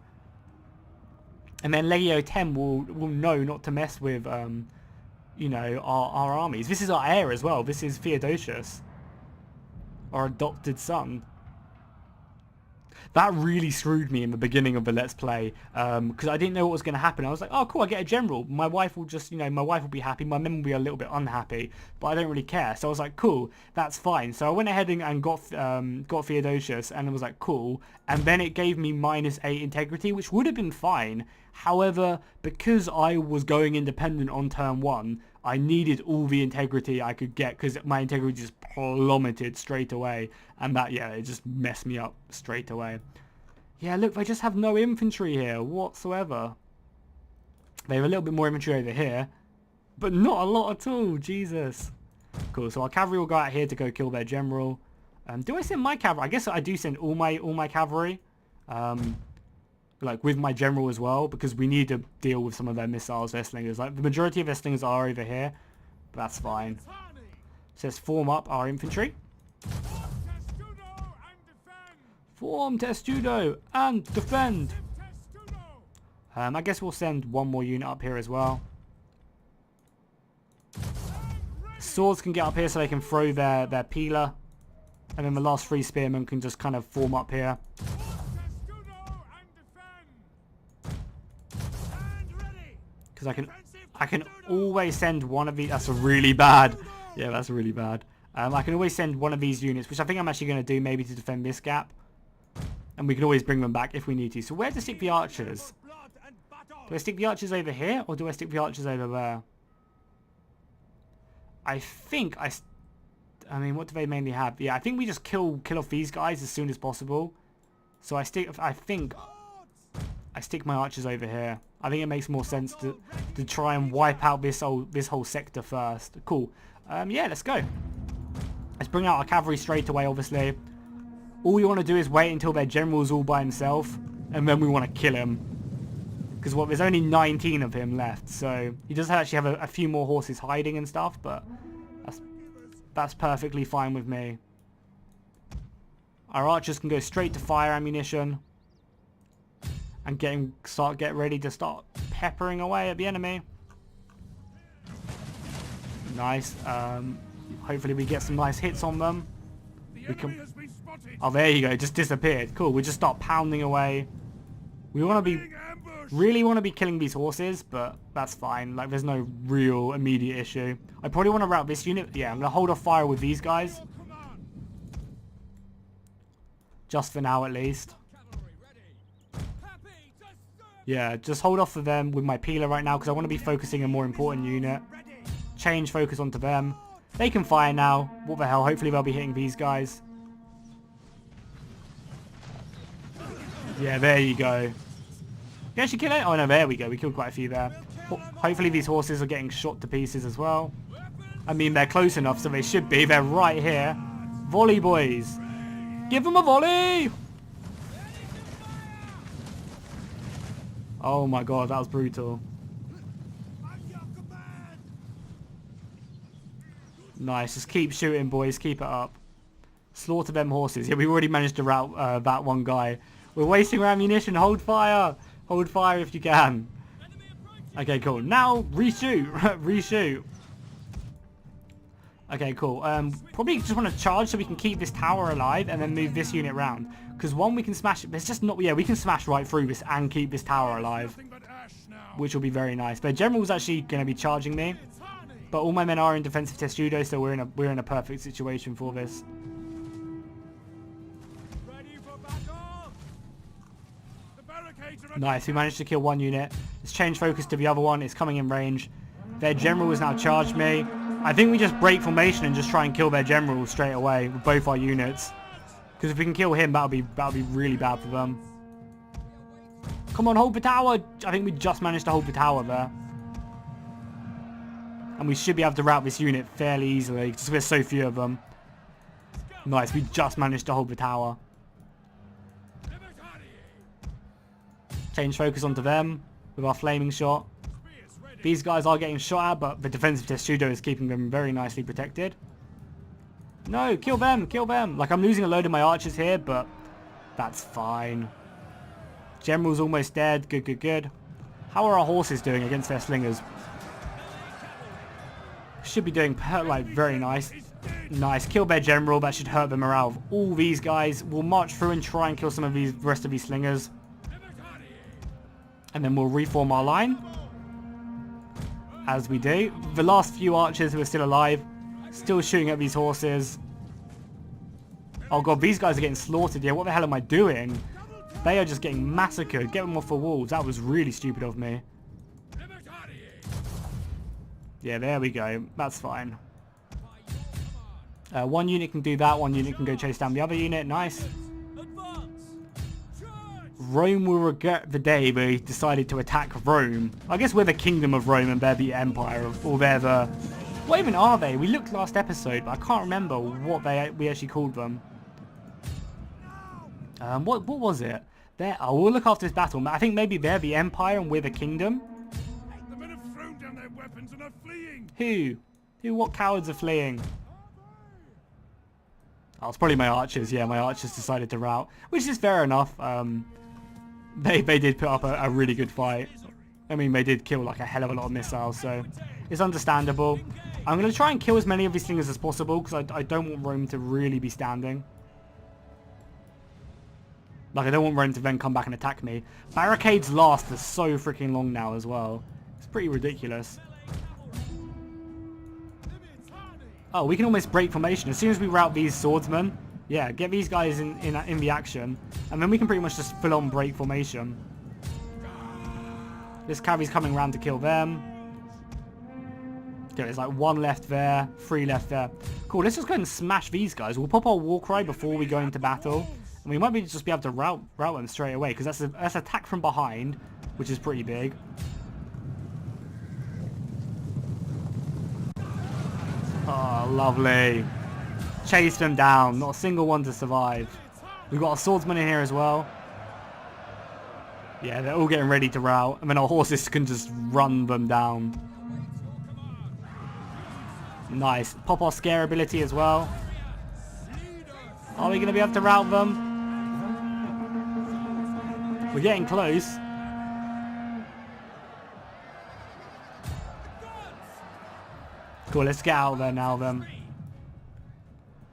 And then Legio 10 will know not to mess with you know, our armies. This is our heir as well. This is Theodosius, our adopted son. That really screwed me in the beginning of the Let's Play, because I didn't know what was going to happen. I was like, oh cool, I get a general. My wife will just, you know, my wife will be happy. My men will be a little bit unhappy, but I don't really care. So I was like, cool, that's fine. So I went ahead and got Theodosius, and it was like, cool. And then it gave me -8 integrity, which would have been fine. However, because I was going independent on turn 1, I needed all the integrity I could get, because my integrity just plummeted straight away, and that, yeah, it just messed me up straight away. Yeah, look, they just have no infantry here whatsoever. They have a little bit more infantry over here, but not a lot at all. Jesus. Cool, so our cavalry will go out here to go kill their general. Do I send my cavalry? I guess I do send all my cavalry. Like with my general as well, because we need to deal with some of their missiles, their slingers. Like the majority of their slingers are over here, but that's fine. So let's form up our infantry. Form testudo and defend. Testudo! I guess we'll send one more unit up here as well. Swords can get up here so they can throw their peeler. And then the last 3 spearmen can just kind of form up here. Testudo and defend! Stand ready! Because I can always send one of these. That's really bad. Yeah, that's really bad. I can always send one of these units, which I think I'm actually going to do maybe to defend this gap. And we can always bring them back if we need to. So where to stick the archers? Blood and battle! Do I stick the archers over here or do I stick the archers over there? I think I mean, what do they mainly have? Yeah, I think we just kill off these guys as soon as possible. So I think I stick my archers over here. I think it makes more sense to try and wipe out this whole sector first. Cool. Yeah, let's go. Let's bring out our cavalry straight away, obviously. All we want to do is wait until their general's all by himself, and then we want to kill him. Because there's only 19 of him left, so he does actually have a few more horses hiding and stuff, but that's perfectly fine with me. Our archers can go straight to fire ammunition and get ready to start peppering away at the enemy. Nice. Hopefully we get some nice hits on them. The enemy has been spotted! Oh, there you go. Just disappeared. Cool. We just start pounding away. We want to be Being ambushed! really want to be killing these horses, but that's fine. Like, there's no real immediate issue. I probably want to route this unit. Yeah, I'm going to hold off fire with these guys. Your command! Just for now, at least. Cavalry ready! Happy to serve! Yeah, just hold off for them with my peeler right now, because I want to be focusing a more important unit. Ready! Change focus onto them. They can fire now. What the hell? Hopefully they'll be hitting these guys. Yeah, there you go. You actually kill it? Oh no, there we go. We killed quite a few there. Hopefully these horses are getting shot to pieces as well. I mean, they're close enough, so they should be. They're right here. Volley, boys. Give them a volley! Oh my god, that was brutal. Nice, just keep shooting, boys. Keep it up. Slaughter them horses. Yeah, we already managed to rout that one guy. We're wasting our ammunition. Hold fire. Hold fire if you can. Okay, cool. Now, reshoot. Reshoot. Okay, cool. Probably just want to charge so we can keep this tower alive and then move this unit round. Because one, we can smash it. There's just not... Yeah, we can smash right through this and keep this tower alive. Nothing but ash now! Which will be very nice. Their general's actually going to be charging me. But all my men are in defensive testudo, so we're in a perfect situation for this. Ready for battle! The barricades are Nice, we managed to kill one unit. Let's change focus to the other one. It's coming in range. Their general has now charged me. I think we just break formation and just try and kill their general straight away with both our units. Because if we can kill him, that'll be really bad for them. Come on, hold the tower. I think we just managed to hold the tower there. And we should be able to route this unit fairly easily, because there's so few of them. Nice, we just managed to hold the tower. Change focus onto them with our flaming shot. These guys are getting shot at, but the defensive testudo is keeping them very nicely protected. No, kill them, kill them. Like, I'm losing a load of my archers here, but that's fine. General's almost dead. Good, good, good. How are our horses doing against their slingers? Should be doing like very nice. Nice. Kill their general. That should hurt the morale of all these guys. We'll march through and try and kill some of the rest of these slingers. And then we'll reform our line. As we do. The last few archers who are still alive. Still shooting at these horses. Oh god, these guys are getting slaughtered. Yeah, what the hell am I doing? They are just getting massacred. Get them off the walls. That was really stupid of me. Yeah, there we go. That's fine. One unit can do that. One unit can go chase down the other unit. Nice. Rome will regret the day they decided to attack Rome. I guess we're the Kingdom of Rome and they're the Empire of... Or they're the... What even are they? We looked last episode, but I can't remember what we actually called them. What was it? We'll look after this battle. I think maybe they're the Empire and we're the Kingdom. The men have thrown down their weapons and are fleeing! Who? What cowards are fleeing? Oh, it's probably my archers. Yeah, my archers decided to rout, which is fair enough. They did put up a really good fight. I mean, they did kill like a hell of a lot of missiles, so it's understandable. I'm going to try and kill as many of these slingers as possible because I don't want Rome to really be standing. Like, I don't want Rome to then come back and attack me. Barricades last for so freaking long now as well. It's pretty ridiculous. Oh, we can almost break formation. As soon as we rout these swordsmen, yeah, get these guys in the action. And then we can pretty much just full on break formation. This cavalry's coming around to kill them. Okay, there's like 1 left there, 3 left there. Cool, let's just go ahead and smash these guys. We'll pop our war cry before we go into battle. And we might just be able to rout them straight away, because that's attack from behind, which is pretty big. Oh, lovely. Chase them down. Not a single one to survive. We've got our swordsman in here as well. Yeah, they're all getting ready to rout. And then our horses can just run them down. Nice. Pop our scare ability as well. Are we going to be able to rout them? We're getting close. Cool, let's get out there now then.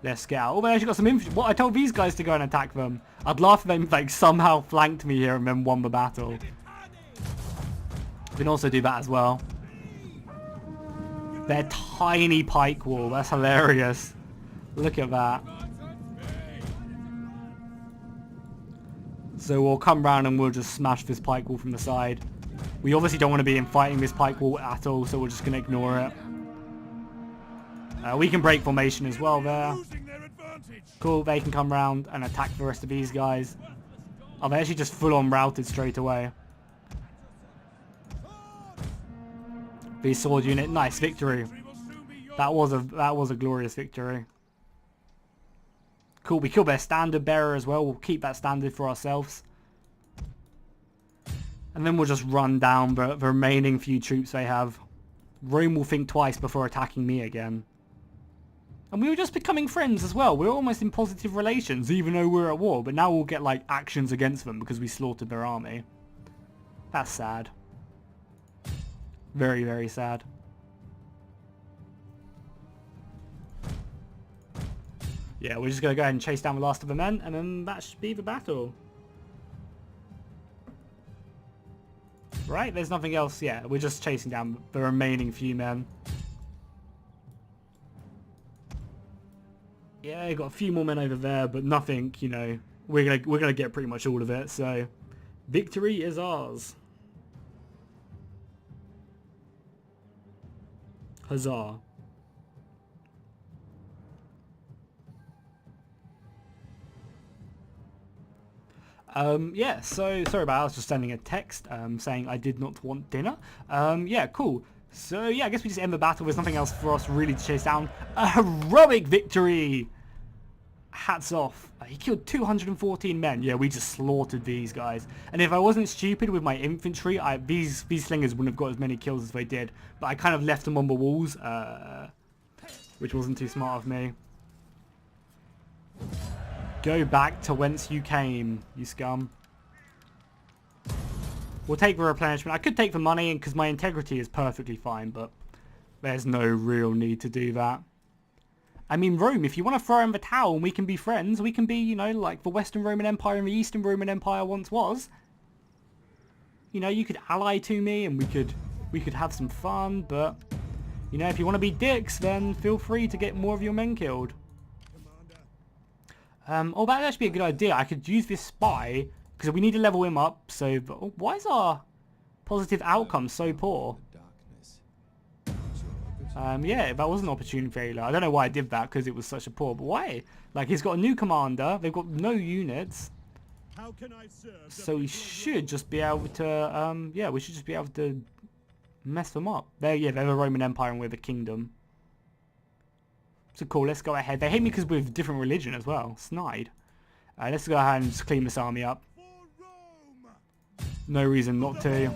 Let's get out. Oh, they actually got some infantry. What? I told these guys to go and attack them. I'd laugh if they like somehow flanked me here and then won the battle. We can also do that as well. Their tiny pike wall. That's hilarious. Look at that. So we'll come round and we'll just smash this pike wall from the side. We obviously don't want to be in fighting this pike wall at all, so we're just going to ignore it. We can break formation as well there. Cool, they can come round and attack the rest of these guys. Oh, they actually just full on routed straight away. The sword unit, nice victory. That was a glorious victory. Cool, we killed their standard bearer as well. We'll keep that standard for ourselves. And then we'll just run down the remaining few troops they have. Rome will think twice before attacking me again. And we were just becoming friends as well. We're almost in positive relations, even though we're at war. But now we'll get like actions against them because we slaughtered their army. That's sad. Very, very sad. Yeah, we're just going to go ahead and chase down the last of the men, and then that should be the battle. Right, there's nothing else. Yeah, we're just chasing down the remaining few men. Yeah, got a few more men over there, but nothing, you know, we're gonna get pretty much all of it, so victory is ours. Huzzah. Yeah, so sorry about that. I was just sending a text saying I did not want dinner. Yeah, cool. So yeah, I guess we just end the battle. There's nothing else for us really to chase down. A heroic victory! Hats off. He killed 214 men. Yeah, we just slaughtered these guys. And if I wasn't stupid with my infantry, these slingers wouldn't have got as many kills as they did. But I kind of left them on the walls, which wasn't too smart of me. Go back to whence you came, you scum. We'll take the replenishment. I could take the money because my integrity is perfectly fine, but there's no real need to do that. I mean, Rome, if you want to throw in the towel and we can be friends, we can be, you know, like the Western Roman Empire and the Eastern Roman Empire once was. You know, you could ally to me and we could have some fun, but, you know, if you want to be dicks, then feel free to get more of your men killed. Oh, that'd actually be a good idea. I could use this spy, because we need to level him up, so... Oh, why is our positive outcome so poor? Yeah, that was an opportune failure. I don't know why I did that, because it was such a poor... But why? Like, he's got a new commander, they've got no units. How can I serve? So we should just be able to... yeah, we should just be able to mess them up. Yeah, they're the Roman Empire and we're the kingdom. So cool, let's go ahead. They hate me because we're of different religion as well. Snide. Let's go ahead and just clean this army up. No reason not to.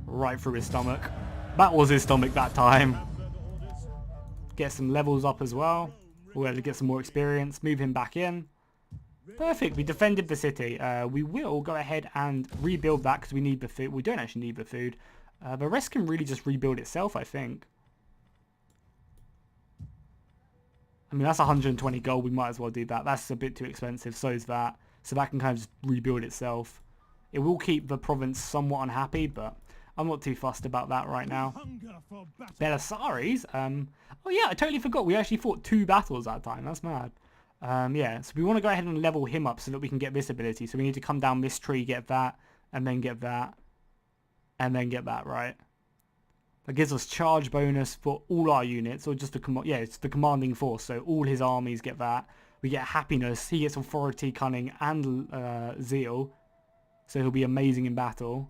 Right through his stomach. That was his stomach that time. Get some levels up as well. We'll have to get some more experience. Move him back in. Perfect. We defended the city. We will go ahead and rebuild that because we need the food. We don't actually need the food. The rest can really just rebuild itself, I think. I mean, that's 120 gold. We might as well do that. That's a bit too expensive. So is that. So that can kind of just rebuild itself. It will keep the province somewhat unhappy, but I'm not too fussed about that right now. Belisari's? Oh yeah, I totally forgot. We actually fought 2 battles that time. That's mad. Yeah, so we want to go ahead and level him up so that we can get this ability. So we need to come down this tree, get that, and then get that, and then get that, right? That gives us charge bonus for all our units, or just the it's the commanding force. So all his armies get that. We get happiness. He gets authority, cunning, and zeal. So he'll be amazing in battle.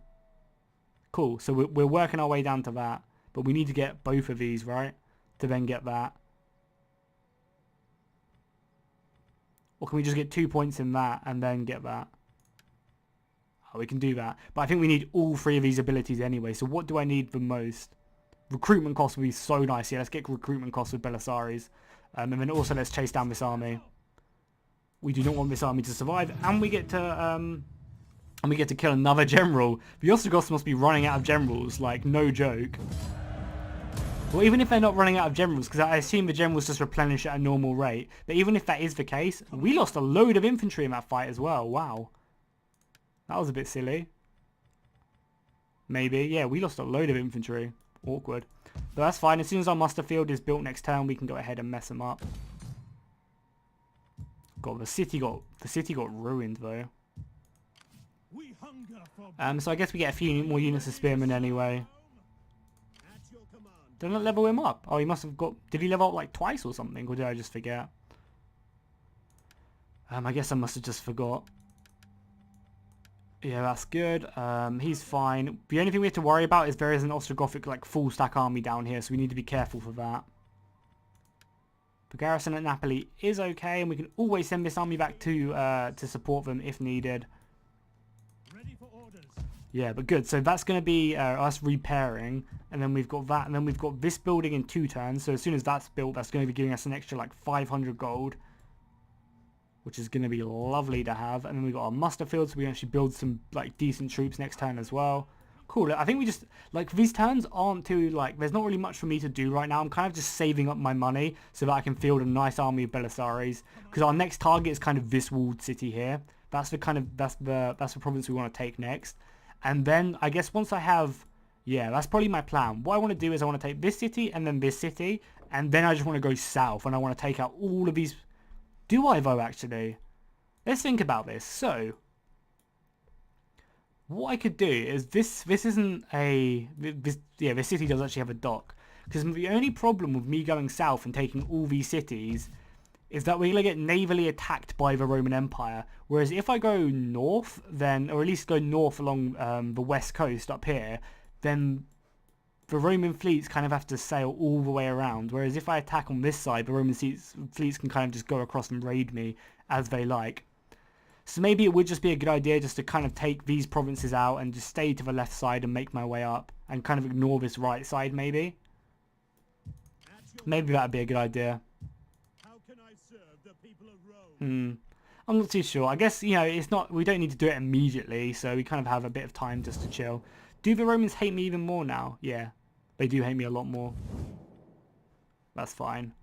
Cool. So we're working our way down to that, but we need to get both of these, right, to then get that. Or can we just get 2 points in that and then get that? Oh, we can do that. But I think we need all 3 of these abilities anyway. So what do I need the most? Recruitment cost would be so nice. Yeah, let's get recruitment cost with Belisari's. And then also let's chase down this army. We do not want this army to survive. And we get to kill another general. The Ostrogoths must be running out of generals. Like, no joke. Well, even if they're not running out of generals, because I assume the generals just replenish at a normal rate. But even if that is the case, we lost a load of infantry in that fight as well. Wow. That was a bit silly. Maybe. Yeah, we lost a load of infantry. Awkward. But that's fine. As soon as our muster field is built next turn, we can go ahead and mess them up. God, the city got ruined though. So I guess we get a few more units of spearmen anyway. Didn't it level him up? Oh, he must have got... Did he level up like twice or something? Or did I just forget? I guess I must have just forgot. Yeah, that's good. He's fine. The only thing we have to worry about is there is an Ostrogothic like full stack army down here, so we need to be careful for that. The garrison at Napoli is okay, and we can always send this army back to support them if needed. Ready for orders. Yeah, but good. So that's going to be us repairing, and then we've got that, and then we've got this building in 2 turns. So as soon as that's built, that's going to be giving us an extra like 500 gold, which is going to be lovely to have. And then we've got our muster field, so we can actually build some like decent troops next turn as well. Cool. I think we just, like, these turns aren't too, like, there's not really much for me to do right now. I'm kind of just saving up my money so that I can field a nice army of Belisari's, because our next target is kind of this walled city here. That's the kind of, that's the province we want to take next. And then I guess once I have, yeah, that's probably my plan. What I want to do is I want to take this city and then this city, and then I just want to go south and I want to take out all of these. Do I though, actually? Let's think about this. So what I could do is this isn't a, this city does actually have a dock. Because the only problem with me going south and taking all these cities is that we're going to get navally attacked by the Roman Empire. Whereas if I go north, then, or at least go north along the west coast up here, then the Roman fleets kind of have to sail all the way around. Whereas if I attack on this side, the Roman fleets can kind of just go across and raid me as they like. So maybe it would just be a good idea just to kind of take these provinces out and just stay to the left side and make my way up and kind of ignore this right side maybe. Maybe that would be a good idea. How can I serve the people of Rome? I'm not too sure. I guess, you know, it's not, we don't need to do it immediately, so we kind of have a bit of time just to chill. Do the Romans hate me even more now? Yeah, they do hate me a lot more. That's fine.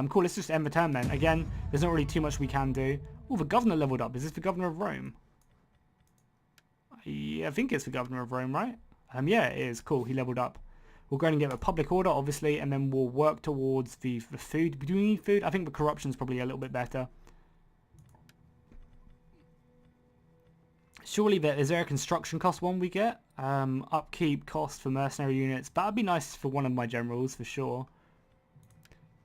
Cool, let's just end the turn then. Again, there's not really too much we can do. Oh, the governor leveled up. Is this the governor of Rome? Yeah, I think it's the governor of Rome, right? Yeah, it is. Cool, he leveled up. We'll go and get a public order, obviously, and then we'll work towards the food. Do we need food? I think the corruption's probably a little bit better. Surely is there a construction cost one we get? Upkeep cost for mercenary units. That'd be nice for one of my generals, for sure.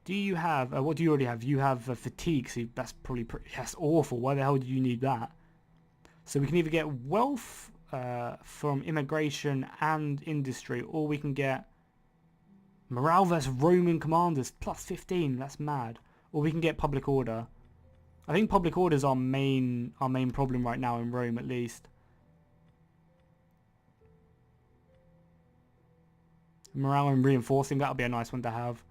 Do you have, what do you already have? You have fatigue, so that's probably that's awful. Why the hell do you need that? So we can either get wealth from immigration and industry, or we can get morale versus Roman commanders, plus 15, that's mad. Or we can get public order. I think public order is our main problem right now in Rome, at least. Morale and reinforcing, that would be a nice one to have.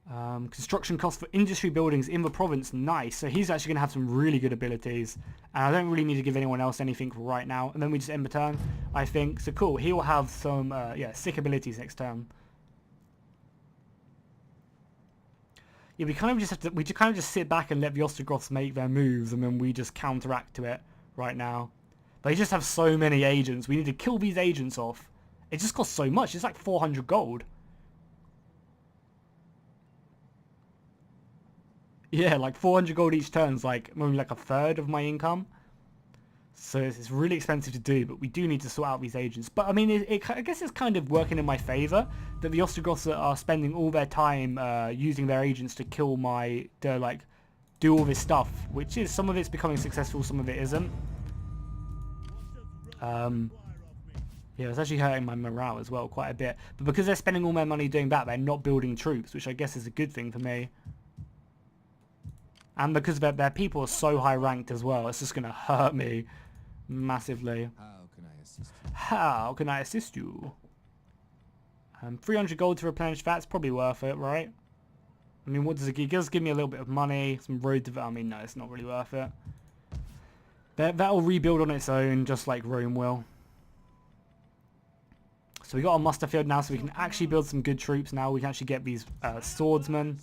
Construction costs for industry buildings in the province, nice. So he's actually going to have some really good abilities. And I don't really need to give anyone else anything right now. And then we just end the turn, I think. So cool, he will have some, yeah, sick abilities next turn. Yeah, we kind of just have to, we just kind of just sit back and let the Ostrogoths make their moves, and then we just counteract to it right now. They just have so many agents. We need to kill these agents off. It just costs so much. It's like 400 gold. Yeah, like 400 gold each turn is like only like a third of my income. So it's really expensive to do, but we do need to sort out these agents. But I mean, I guess it's kind of working in my favour that the Ostrogoths are spending all their time using their agents to kill to like do all this stuff, which is, some of it's becoming successful, some of it isn't. Yeah, it's actually hurting my morale as well quite a bit. But because they're spending all their money doing that, they're not building troops, which I guess is a good thing for me. And because their people are so high ranked as well, it's just going to hurt me massively. How can I assist you? How can I assist you? 300 gold to replenish that's probably worth it, right? I mean, what does it give? It does give me a little bit of money, some road development. I mean, no, it's not really worth it. That'll rebuild on its own, just like Rome will. So we got our muster field now, so we can actually build some good troops now. We can actually get these swordsmen.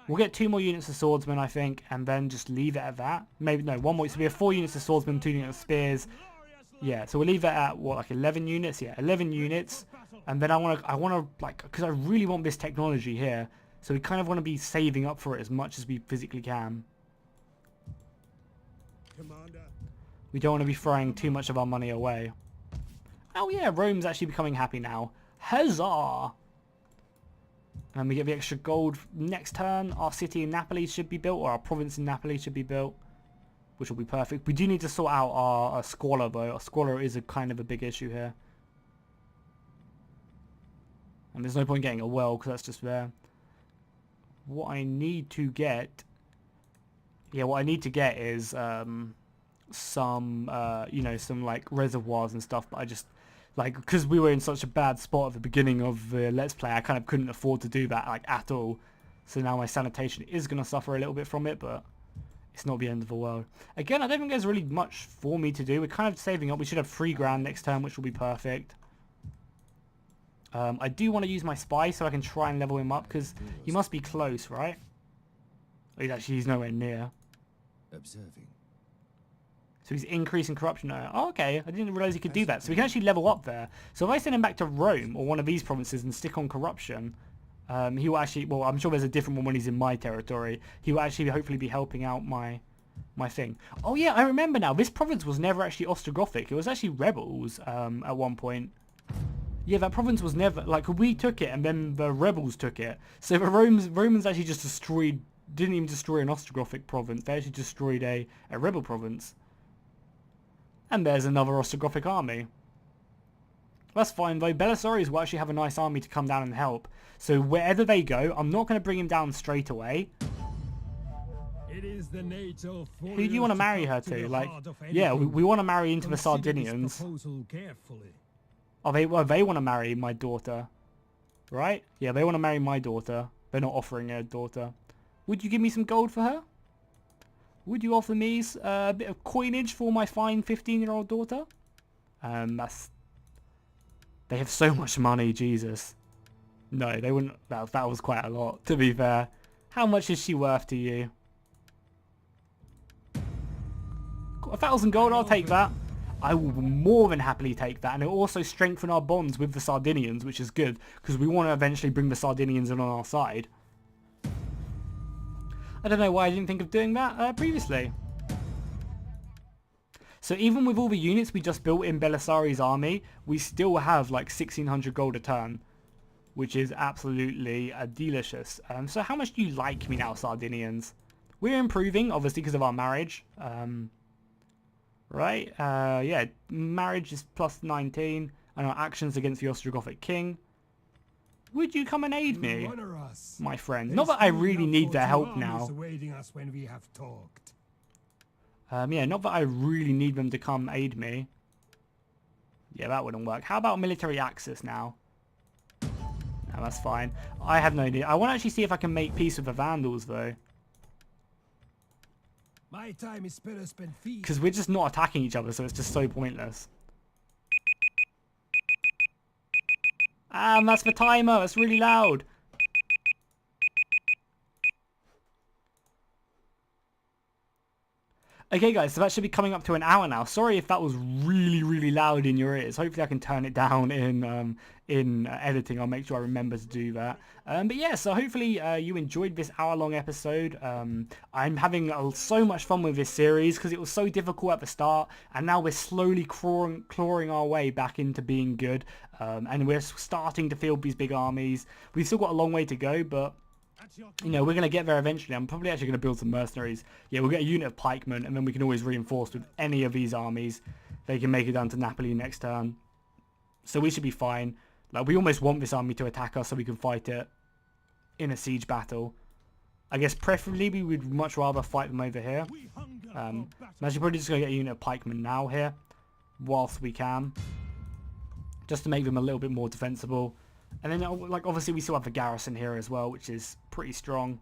We'll get 2 more units of swordsmen, I think, and then just leave it at that. Maybe, no, 1 more. So we have 4 units of swordsmen, 2 units of spears. Yeah, so we'll leave it at, what, like 11 units? Yeah, 11 units. And then I want to, like, because I really want this technology here. So we kind of want to be saving up for it as much as we physically can. Commander. We don't want to be throwing too much of our money away. Oh yeah, Rome's actually becoming happy now. Huzzah! And we get the extra gold next turn. Our city in Napoli should be built, or our province in Napoli should be built, which will be perfect. We do need to sort out our squalor though. Our squalor is a kind of a big issue here. And there's no point getting a well because that's just there. What I need to get... Yeah, what I need to get is some, you know, some like reservoirs and stuff, but I just... Like, because we were in such a bad spot at the beginning of the Let's Play, I kind of couldn't afford to do that, like, at all. So now my sanitation is going to suffer a little bit from it, but it's not the end of the world. Again, I don't think there's really much for me to do. We're kind of saving up. We should have 3 grand next turn, which will be perfect. I do want to use my spy so I can try and level him up, because he must be close, right? He's nowhere near. Observing. So he's increasing corruption now. Oh, okay. I didn't realise he could do that. So we can actually level up there. So if I send him back to Rome or one of these provinces and stick on corruption, he will actually... Well, I'm sure there's a different one when he's in my territory. He will actually hopefully be helping out my thing. Oh, yeah, I remember now. This province was never actually Ostrogothic. It was actually rebels at one point. Yeah, that province was never... Like, we took it and then the rebels took it. So the Romans actually just destroyed... Didn't even destroy an Ostrogothic province. They actually destroyed a rebel province. And there's another Ostrogothic army. That's fine though. Belisarius will actually have a nice army to come down and help. So wherever they go, I'm not going to bring him down straight away. It is the nature of Who do you want to marry her to? Like, yeah, we want to marry into the Sardinians. Oh, they want to marry my daughter. Right? Yeah, they want to marry my daughter. They're not offering a daughter. Would you give me some gold for her? Would you offer me a bit of coinage for my fine 15-year-old daughter? They have so much money, Jesus. No, they wouldn't. That was quite a lot, to be fair. How much is she worth to you? 1,000 gold, I'll take that. I will more than happily take that. And it will also strengthen our bonds with the Sardinians, which is good, because we want to eventually bring the Sardinians in on our side. I don't know why I didn't think of doing that previously. So even with all the units we just built in Belisari's army, we still have like 1,600 gold a turn, which is absolutely delicious. So how much do you like me now, Sardinians? We're improving, obviously, because of our marriage. Right? Yeah, marriage is plus 19, and our actions against the Ostrogothic king. Would you come and aid me, my friend? Not that I really need their help now. Yeah, not that I really need them to come aid me. Yeah, that wouldn't work. How about military access now? No, That's fine. I have no idea. I want to actually see if I can make peace with the Vandals, though. My time is better spent feasting. Because we're just not attacking each other, so it's just so pointless. That's the timer. That's really loud. Okay guys, so that should be coming up to an hour now. Sorry if that was really, really loud in your ears. Hopefully I can turn it down in editing. I'll make sure I remember to do that. But yeah, so hopefully you enjoyed this hour-long episode. I'm having so much fun with this series because it was so difficult at the start, and now we're slowly clawing our way back into being good. And we're starting to field these big armies. We've still got a long way to go, but you know, we're going to get there eventually. I'm probably actually going to build some mercenaries. Yeah, we'll get a unit of pikemen, and then we can always reinforce with any of these armies. They can make it down to Napoli next turn. So we should be fine. Like, we almost want this army to attack us so we can fight it in a siege battle. I guess preferably we would much rather fight them over here. I'm actually probably just going to get a unit of pikemen now here, whilst we can. Just to make them a little bit more defensible. And then, like, obviously we still have the garrison here as well, which is pretty strong.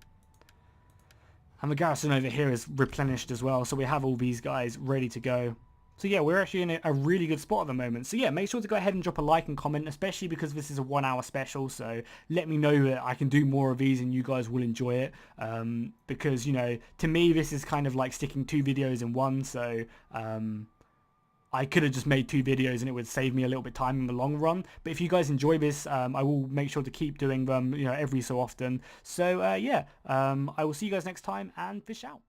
And the garrison over here is replenished as well, so we have all these guys ready to go. So yeah, we're actually in a really good spot at the moment. So yeah, make sure to go ahead and drop a like and comment, especially because this is a 1 hour special. So let me know that I can do more of these and you guys will enjoy it. Because, you know, to me, this is kind of like sticking 2 videos in one. So I could have just made 2 videos and it would save me a little bit of time in the long run. But if you guys enjoy this, I will make sure to keep doing them, you know, every so often. So yeah, I will see you guys next time, and fish out.